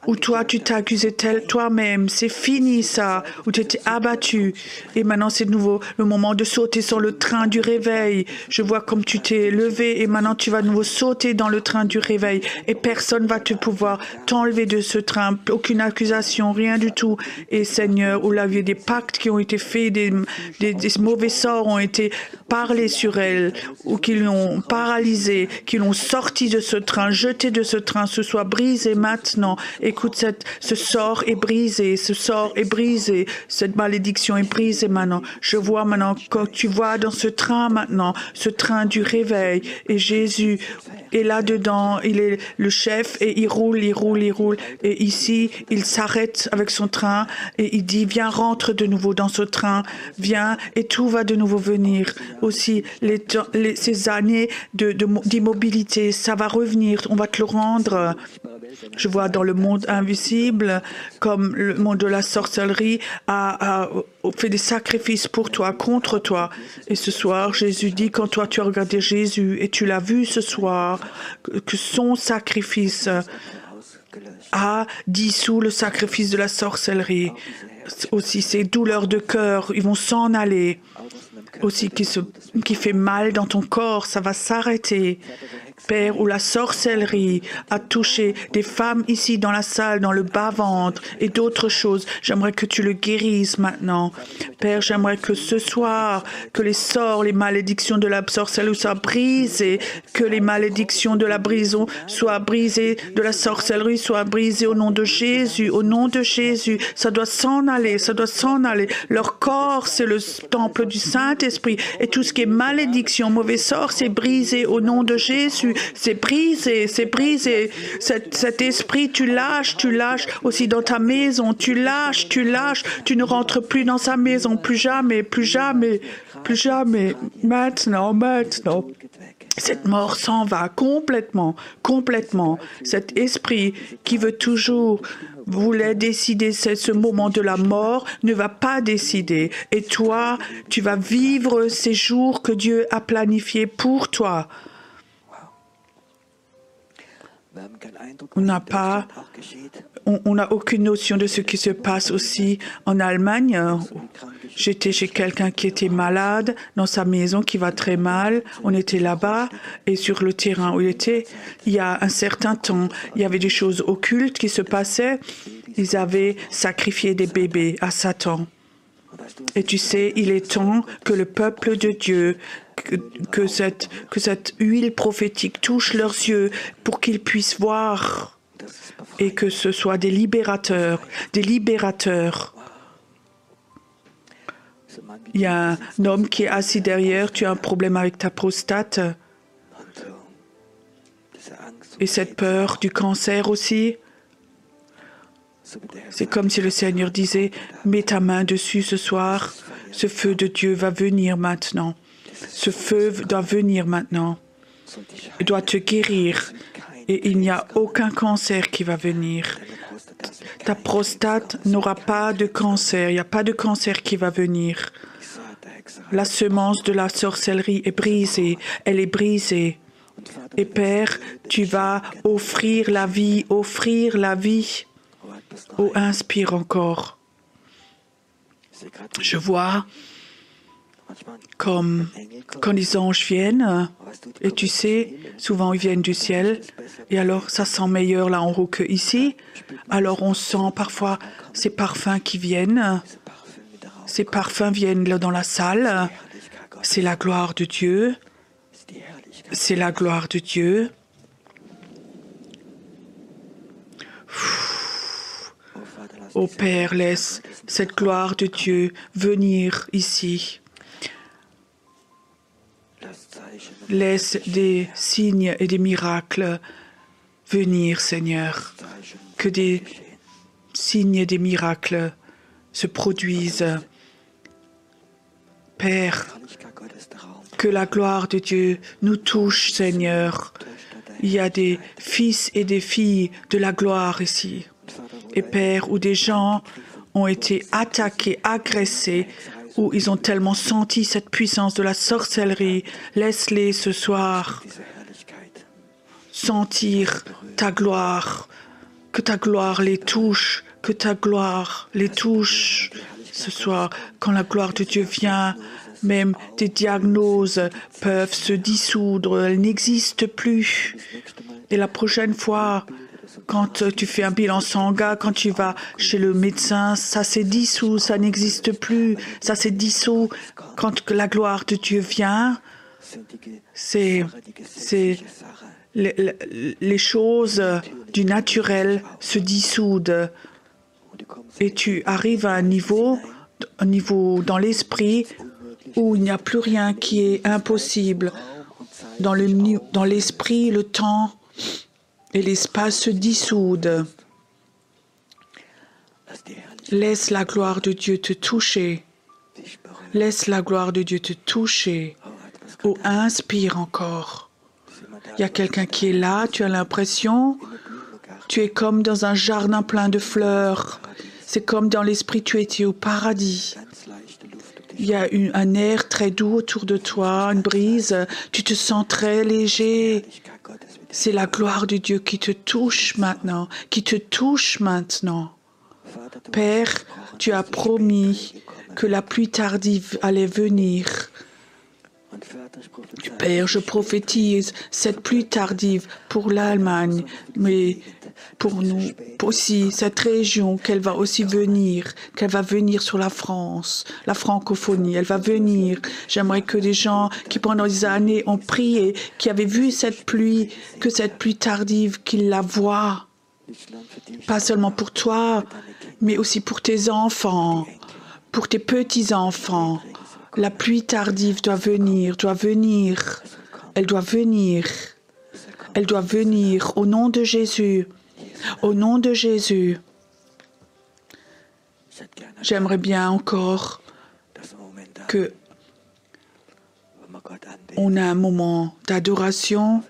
où toi tu t'accusais toi-même, c'est fini ça, où tu étais abattu. Et maintenant c'est de nouveau le moment de sauter sur le train du réveil. Je vois comme tu t'es levé et maintenant tu vas de nouveau sauter dans le train du réveil. Et personne va te pouvoir t'enlever de ce train, aucune accusation, rien du tout. Et Seigneur, où il y avait des pactes qui ont été faits, des mauvais sorts ont été parlés sur elle, ou qui l'ont paralysé, qui l'ont sorti de ce train, jeté de ce train, ce soit brisé maintenant. Écoute, ce sort est brisé, ce sort est brisé, cette malédiction est brisée maintenant. Je vois maintenant, quand tu vois dans ce train maintenant, ce train du réveil, et Jésus est là-dedans, il est le chef, et il roule, et ici, il s'arrête avec son train, et il dit, viens, rentre de nouveau dans ce train, viens, et tout va de nouveau venir. Aussi, ces années d'immobilité, ça va revenir, on va te le rendre. Je vois dans le monde invisible, comme le monde de la sorcellerie a fait des sacrifices pour toi, contre toi. Et ce soir, Jésus dit, quand toi tu as regardé Jésus et tu l'as vu ce soir, que son sacrifice a dissous le sacrifice de la sorcellerie. Aussi, ces douleurs de cœur, ils vont s'en aller. Aussi, qui fait mal dans ton corps, ça va s'arrêter. Père, où la sorcellerie a touché des femmes ici dans la salle, dans le bas-ventre et d'autres choses, j'aimerais que tu le guérisses maintenant. Père, j'aimerais que ce soir, que les sorts, les malédictions de la sorcellerie soient brisées, que les malédictions de la brison soient brisées, de la sorcellerie soient brisées au nom de Jésus, au nom de Jésus. Ça doit s'en aller, ça doit s'en aller. Leur corps, c'est le temple du Saint-Esprit et tout ce qui est malédiction, mauvais sort, c'est brisé au nom de Jésus. C'est brisé, c'est brisé. Cet esprit, tu lâches aussi dans ta maison. Tu lâches. Tu ne rentres plus dans sa maison. Plus jamais. Maintenant. Cette mort s'en va complètement. Cet esprit qui voulait décider ce moment de la mort ne va pas décider. Et toi, tu vas vivre ces jours que Dieu a planifiés pour toi. On n'a pas, on n'a aucune notion de ce qui se passe aussi en Allemagne. J'étais chez quelqu'un qui était malade dans sa maison, qui va très mal. On était là-bas et sur le terrain où il était, il y a un certain temps, il y avait des choses occultes qui se passaient. Ils avaient sacrifié des bébés à Satan. Et tu sais, il est temps que le peuple de Dieu, que cette huile prophétique touche leurs yeux pour qu'ils puissent voir et que ce soit des libérateurs, des libérateurs. Il y a un homme qui est assis derrière, tu as un problème avec ta prostate et cette peur du cancer aussi. C'est comme si le Seigneur disait, mets ta main dessus ce soir, ce feu de Dieu va venir maintenant. Ce feu doit venir maintenant. Il doit te guérir et il n'y a aucun cancer qui va venir. Ta prostate n'aura pas de cancer, il n'y a pas de cancer qui va venir. La semence de la sorcellerie est brisée, elle est brisée. Et Père, tu vas offrir la vie, offrir la vie. Oh, inspire encore. Je vois comme quand les anges viennent, et tu sais, souvent ils viennent du ciel, et alors ça sent meilleur là en haut qu'ici. Alors on sent parfois ces parfums qui viennent. Ces parfums viennent là dans la salle. C'est la gloire de Dieu. C'est la gloire de Dieu. Ô Père, laisse cette gloire de Dieu venir ici. Laisse des signes et des miracles venir, Seigneur. Que des signes et des miracles se produisent. Père, que la gloire de Dieu nous touche, Seigneur. Il y a des fils et des filles de la gloire ici. Et Père, où des gens ont été attaqués, agressés, où ils ont tellement senti cette puissance de la sorcellerie, laisse-les ce soir sentir ta gloire, que ta gloire les touche, que ta gloire les touche ce soir. Quand la gloire de Dieu vient, même des diagnoses peuvent se dissoudre, elles n'existent plus. Et la prochaine fois, quand tu fais un bilan sanguin, quand tu vas chez le médecin, ça s'est dissous, ça n'existe plus, ça s'est dissous. Quand la gloire de Dieu vient, c'est les choses du naturel se dissoudent. Et tu arrives à un niveau dans l'esprit où il n'y a plus rien qui est impossible. Dans l'esprit, le temps et l'espace se dissoudent. Laisse la gloire de Dieu te toucher. Laisse la gloire de Dieu te toucher. Oh, inspire encore. Il y a quelqu'un qui est là, tu as l'impression, tu es comme dans un jardin plein de fleurs. C'est comme dans l'esprit, tu étais au paradis. Il y a un air très doux autour de toi, une brise, tu te sens très léger. C'est la gloire de Dieu qui te touche maintenant, qui te touche maintenant. Père, tu as promis que la pluie tardive allait venir. Père, je prophétise cette pluie tardive pour l'Allemagne, mais pour nous aussi, cette région, qu'elle va aussi venir, qu'elle va venir sur la France, la francophonie, elle va venir. J'aimerais que des gens qui pendant des années ont prié, qui avaient vu cette pluie, que cette pluie tardive, qu'ils la voient, pas seulement pour toi, mais aussi pour tes enfants, pour tes petits-enfants. La pluie tardive doit venir, elle doit venir, elle doit venir au nom de Jésus, au nom de Jésus. J'aimerais bien encore que on a un moment d'adoration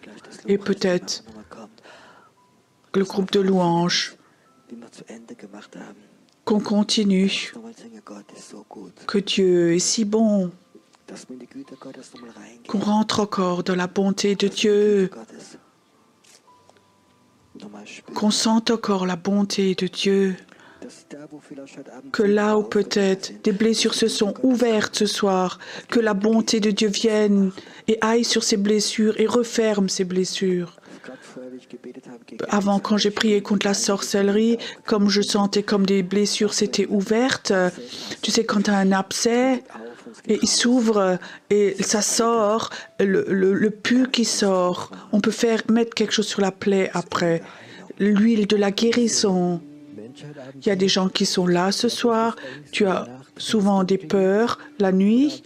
et peut-être le groupe de louanges, qu'on continue, que Dieu est si bon, qu'on rentre encore dans la bonté de Dieu. qu'on sente encore la bonté de Dieu. Que là où peut-être des blessures se sont ouvertes ce soir, que la bonté de Dieu vienne et aille sur ces blessures et referme ces blessures. Avant, quand j'ai prié contre la sorcellerie, comme je sentais comme des blessures s'étaient ouvertes, tu sais, quand tu as un abcès, et il s'ouvre et ça sort, le pus qui sort, on peut mettre quelque chose sur la plaie après, l'huile de la guérison. Il y a des gens qui sont là ce soir, tu as souvent des peurs la nuit,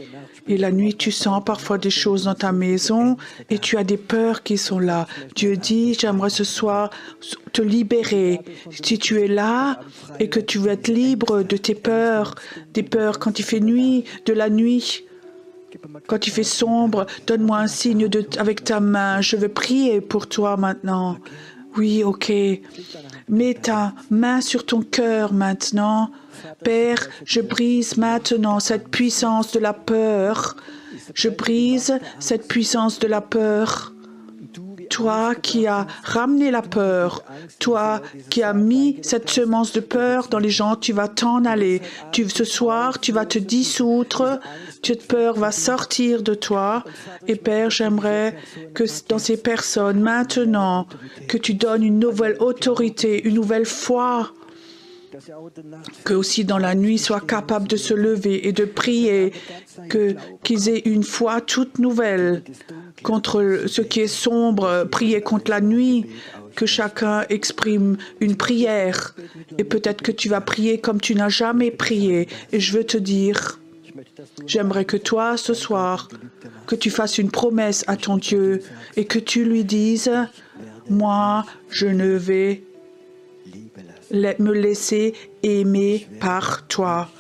et la nuit tu sens parfois des choses dans ta maison, et tu as des peurs qui sont là. Dieu dit, j'aimerais ce soir te libérer. Si tu es là et que tu veux être libre de tes peurs, des peurs quand il fait nuit, de la nuit, quand il fait sombre, donne-moi un signe avec ta main, je veux prier pour toi maintenant. Oui, ok. Mets ta main sur ton cœur maintenant. Père, je brise maintenant cette puissance de la peur. Je brise cette puissance de la peur. Toi qui as ramené la peur, toi qui as mis cette semence de peur dans les gens, tu vas t'en aller. Ce soir, tu vas te dissoudre. Cette peur va sortir de toi. Et Père, j'aimerais que dans ces personnes, maintenant, que tu donnes une nouvelle autorité, une nouvelle foi, que aussi dans la nuit soient capables de se lever et de prier, qu'ils aient une foi toute nouvelle contre ce qui est sombre, prier contre la nuit, que chacun exprime une prière. Et peut-être que tu vas prier comme tu n'as jamais prié. Et je veux te dire, j'aimerais que toi, ce soir, que tu fasses une promesse à ton Dieu et que tu lui dises, moi, je ne vais me laisser aimer par toi.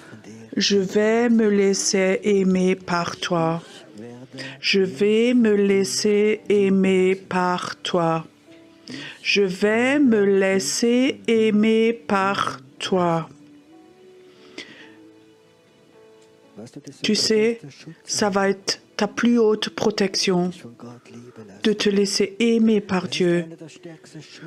Je vais me laisser aimer par toi. Je vais me laisser aimer par toi. Je vais me laisser aimer par toi. Tu sais, ça va être ta plus haute protection, de te laisser aimer par Dieu.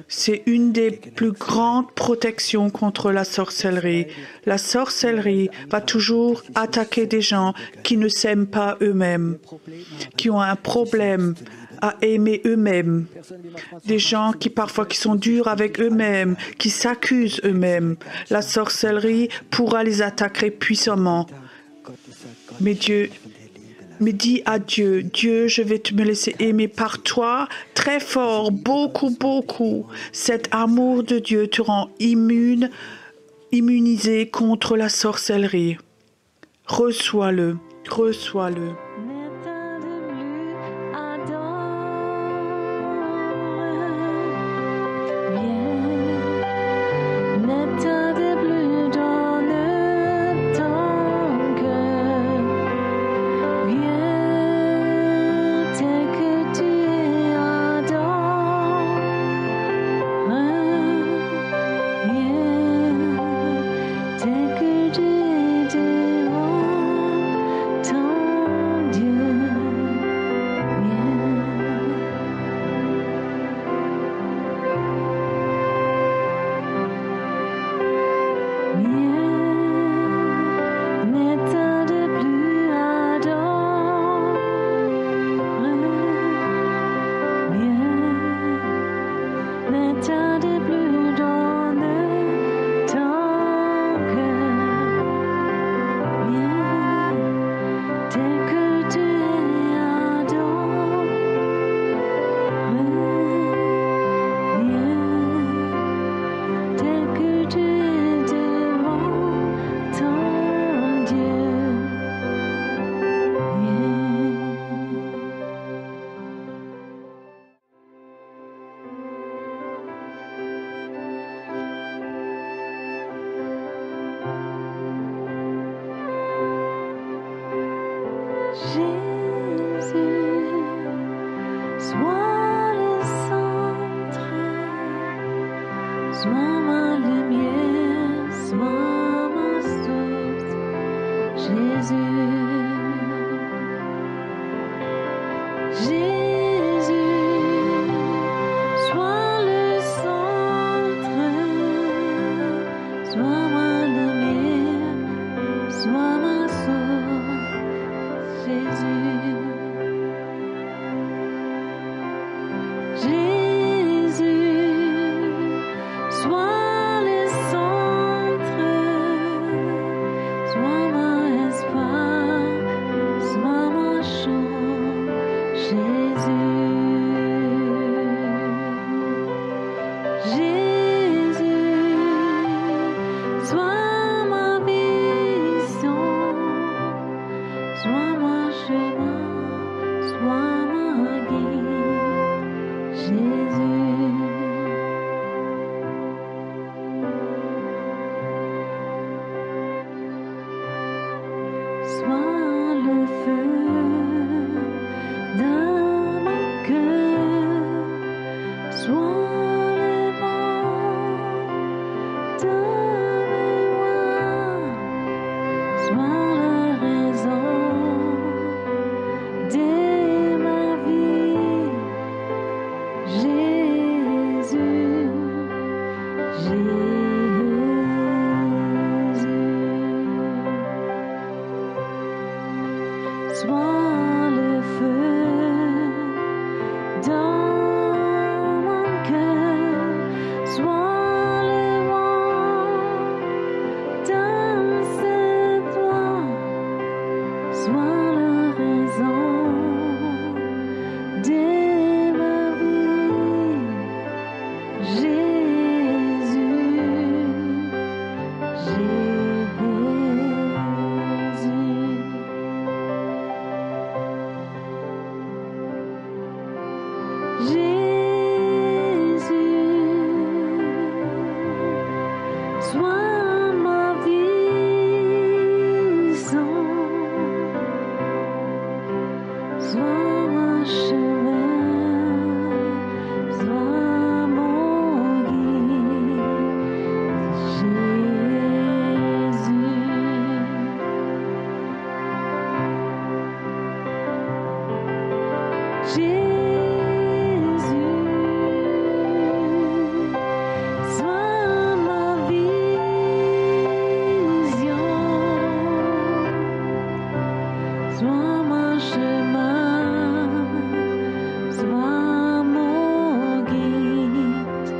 C'est une des plus grandes protections contre la sorcellerie. La sorcellerie va toujours attaquer des gens qui ne s'aiment pas eux-mêmes, qui ont un problème à aimer eux-mêmes, des gens qui sont durs avec eux-mêmes, qui s'accusent eux-mêmes. La sorcellerie pourra les attaquer puissamment. Mais dis à Dieu, Dieu, je vais me laisser aimer par toi très fort, beaucoup, beaucoup. Cet amour de Dieu te rend immunisé contre la sorcellerie. Reçois-le, reçois-le. Jésus, sois le centre. Sois ma vision, sois mon chemin, sois mon guide, Jésus. Sois mon chemin, sois mon guide,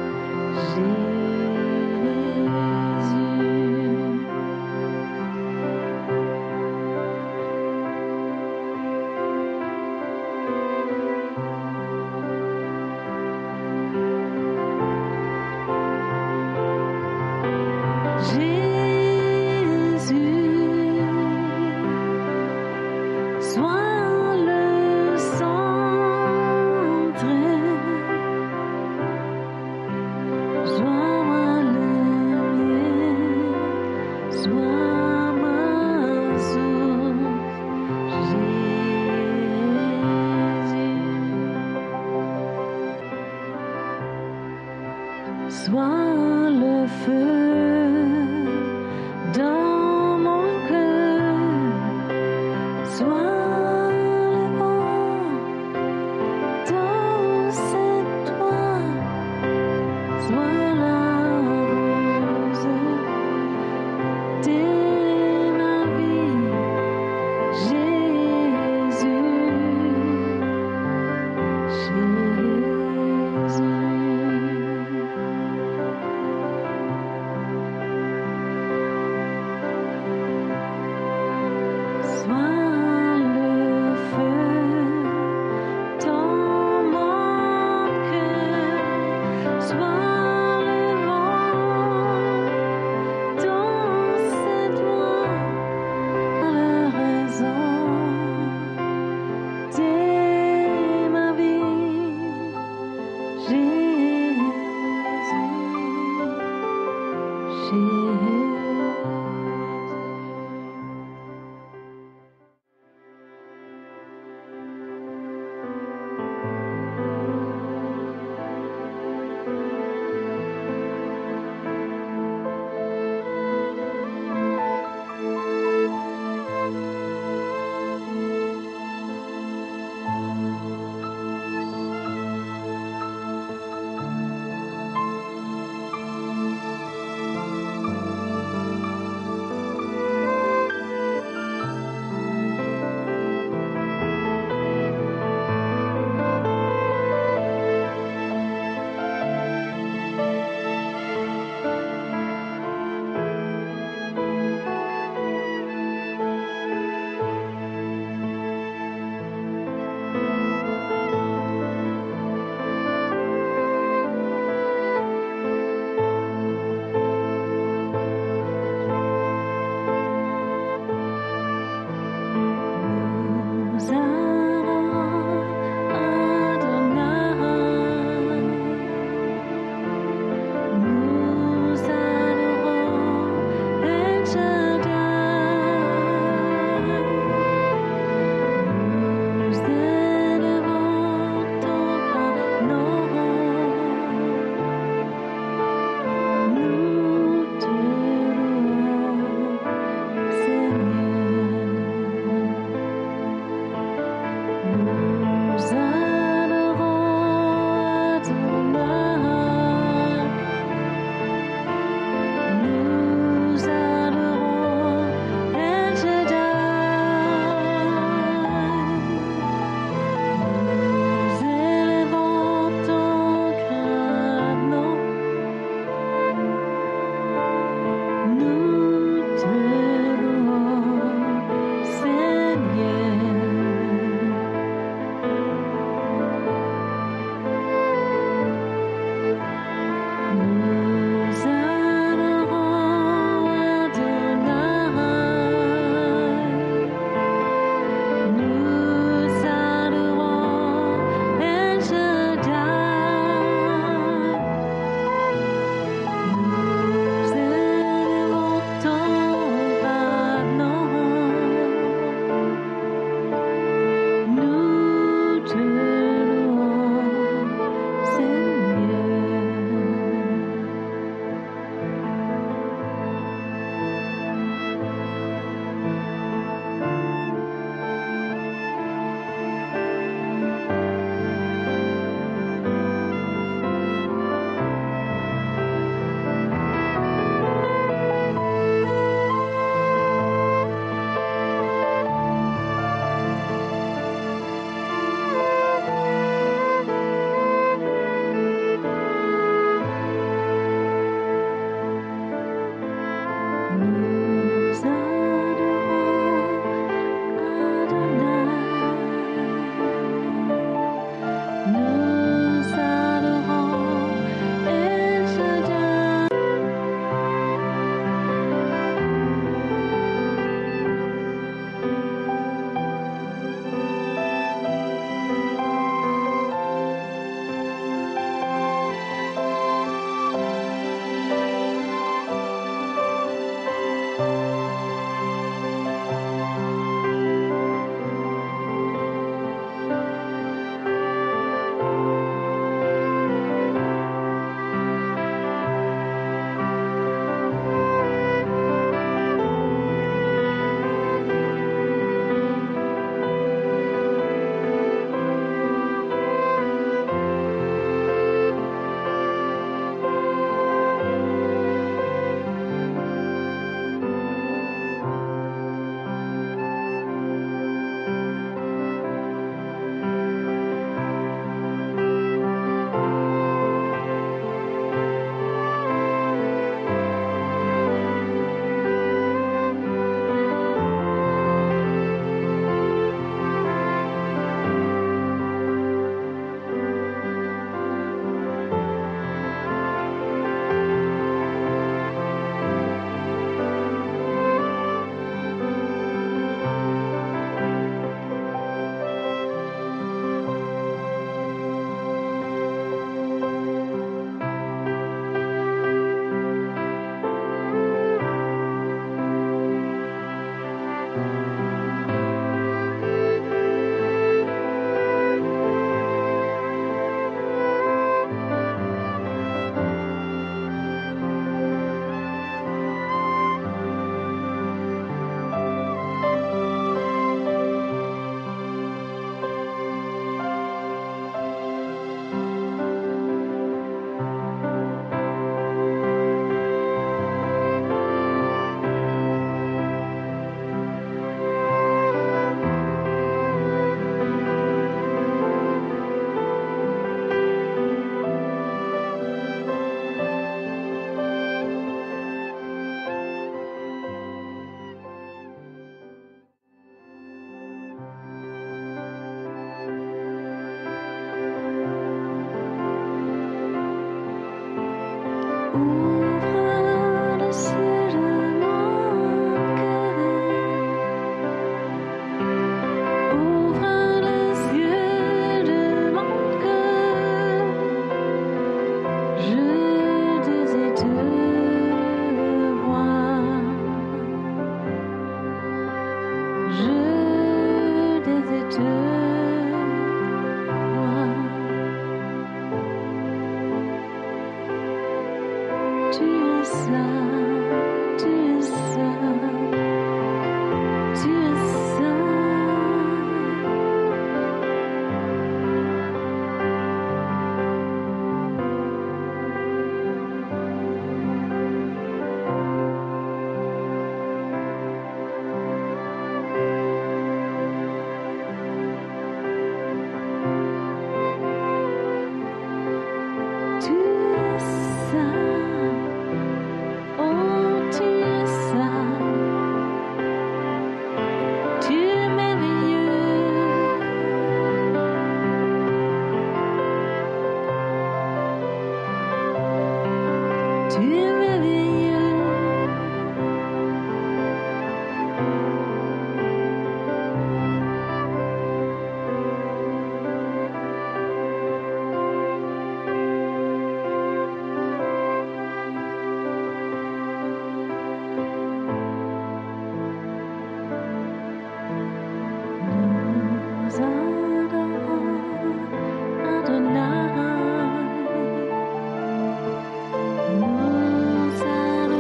Sois le centre, sois ma lumière, sois ma source, Jésus. Sois le feu dans mon cœur, sois nous adorons El Shaddai. Ouvre le ciel de mon cœur, ouvre les yeux de mon cœur, je désire te voir, je désire te voir. Tu es saint, tu es saint, tu es saint. Tu es saint, oh tu es saint, tu es merveilleux, tu es merveilleux. Nous adorons Adonai. Nous adorons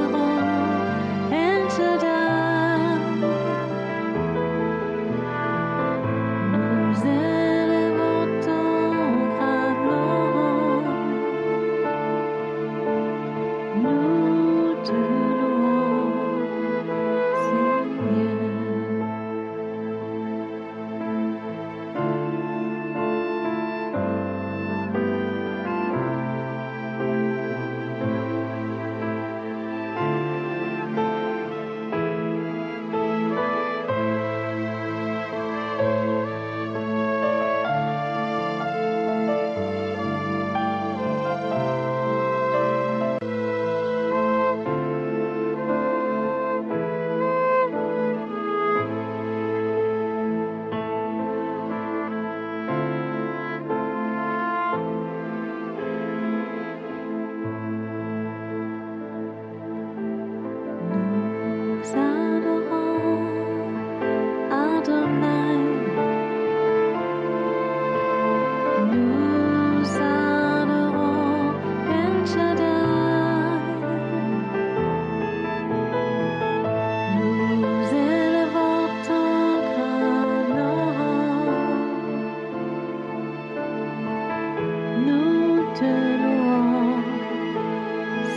te louons,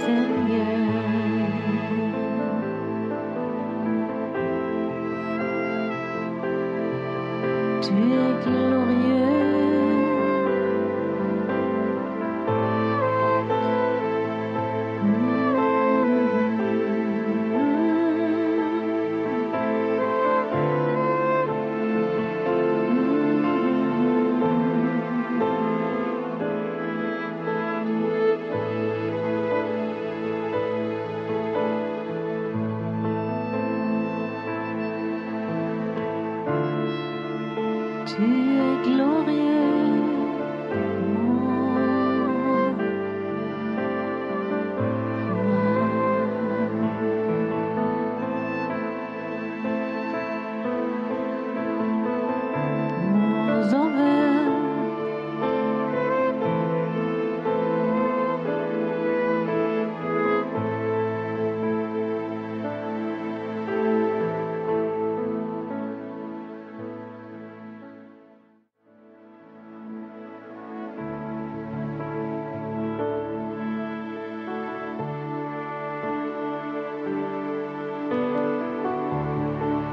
Seigneur. Tu es glorieux. Tu es glorieux, mon sauveur.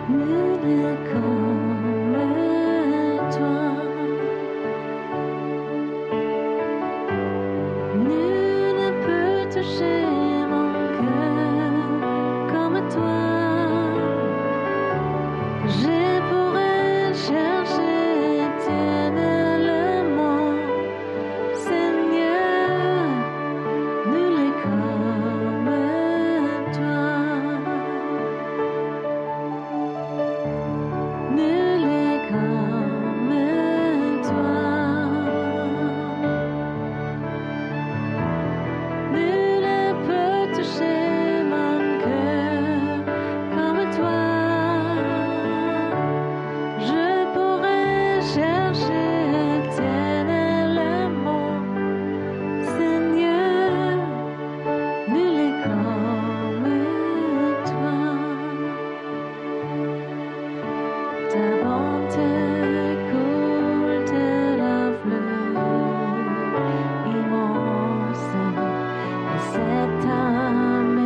Nul n'est comme toi. Nul ne peut toucher mon cœur comme toi. Je pourrais chercher éternellement, Seigneur, nul n'est comme toi. Nul n'est comme toi. Nul ne peut toucher mon cœur comme toi. Je pourrais chercher éternellement, Seigneur, nul n'est comme toi. Ta bonté coule tel un fleuve immense, et cette âme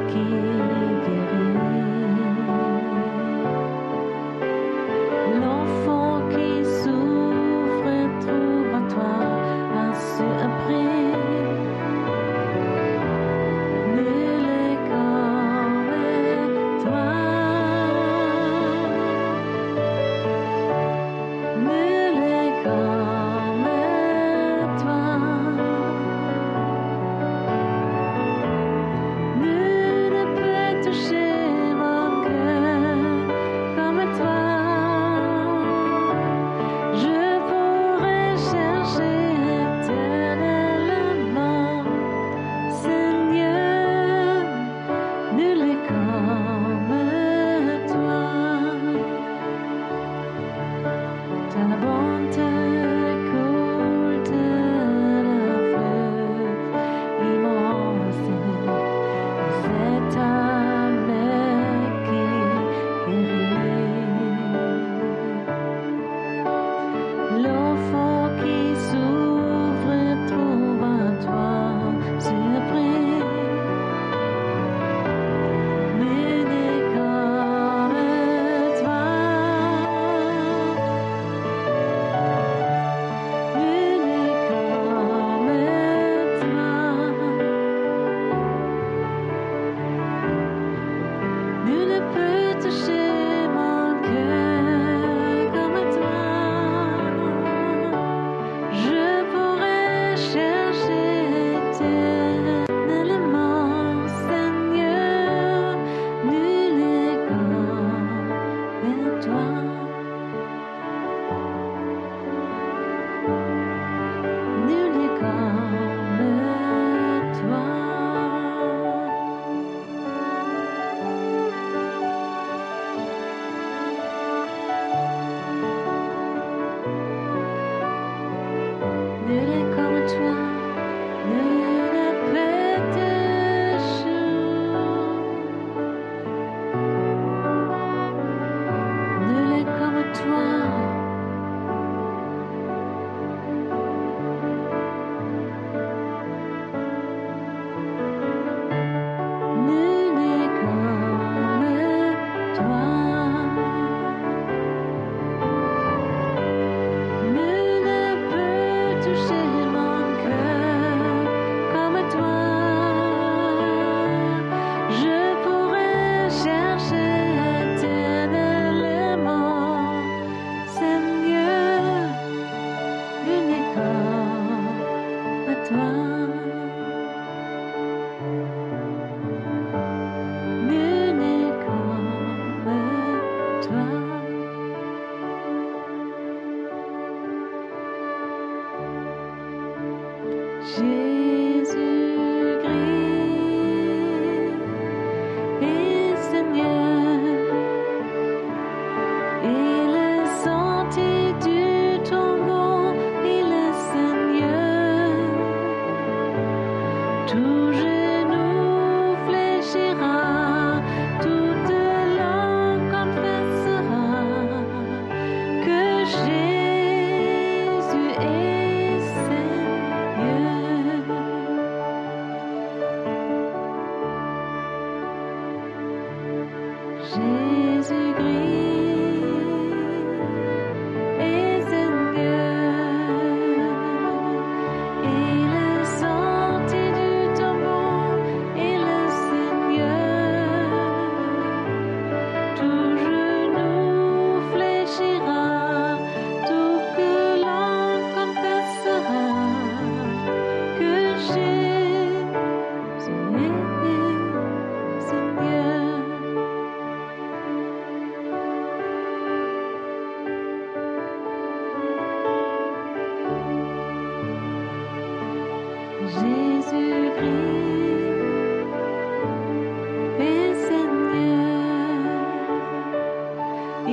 qui guérit. L'enfant qui souffre trouve en toi un surpris. Nul n'est comme toi. Nul n'est comme toi. Nul ne peut toucher mon cœur comme toi. Je pourrais chercher éternellement, Seigneur, nul n'est comme toi. Ta bonté coule tel un fleuve immense, cette âme qui guérit. L'enfant qui souffre trouve en toi surpris. Nul n'est comme toi. Nul n'est comme toi. Nul ne peut toucher mon cœur comme toi. Je pourrais chercher éternellement, Seigneur, nul n'est comme toi. Nul n'est comme toi. Nul n'est comme toi. Nul ne peut t'échouer. Nul n'est comme toi. toucher mon cœur comme toi. Je pourrais chercher éternellement, Seigneur, unique à toi. Nul comme toi. Jésus-Christ est Seigneur, il est sorti du tombeau, il est Seigneur. Tout genou fléchira, toute langue confessera que Jésus est Seigneur. Jésus-Christ est Seigneur, il est sorti du tombeau, il est Seigneur. Tout genou fléchira, toute langue confessera que Jésus est Seigneur. Jésus-Christ est Seigneur, il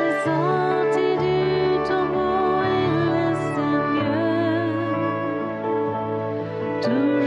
est sorti du tombeau, il est Seigneur. Tout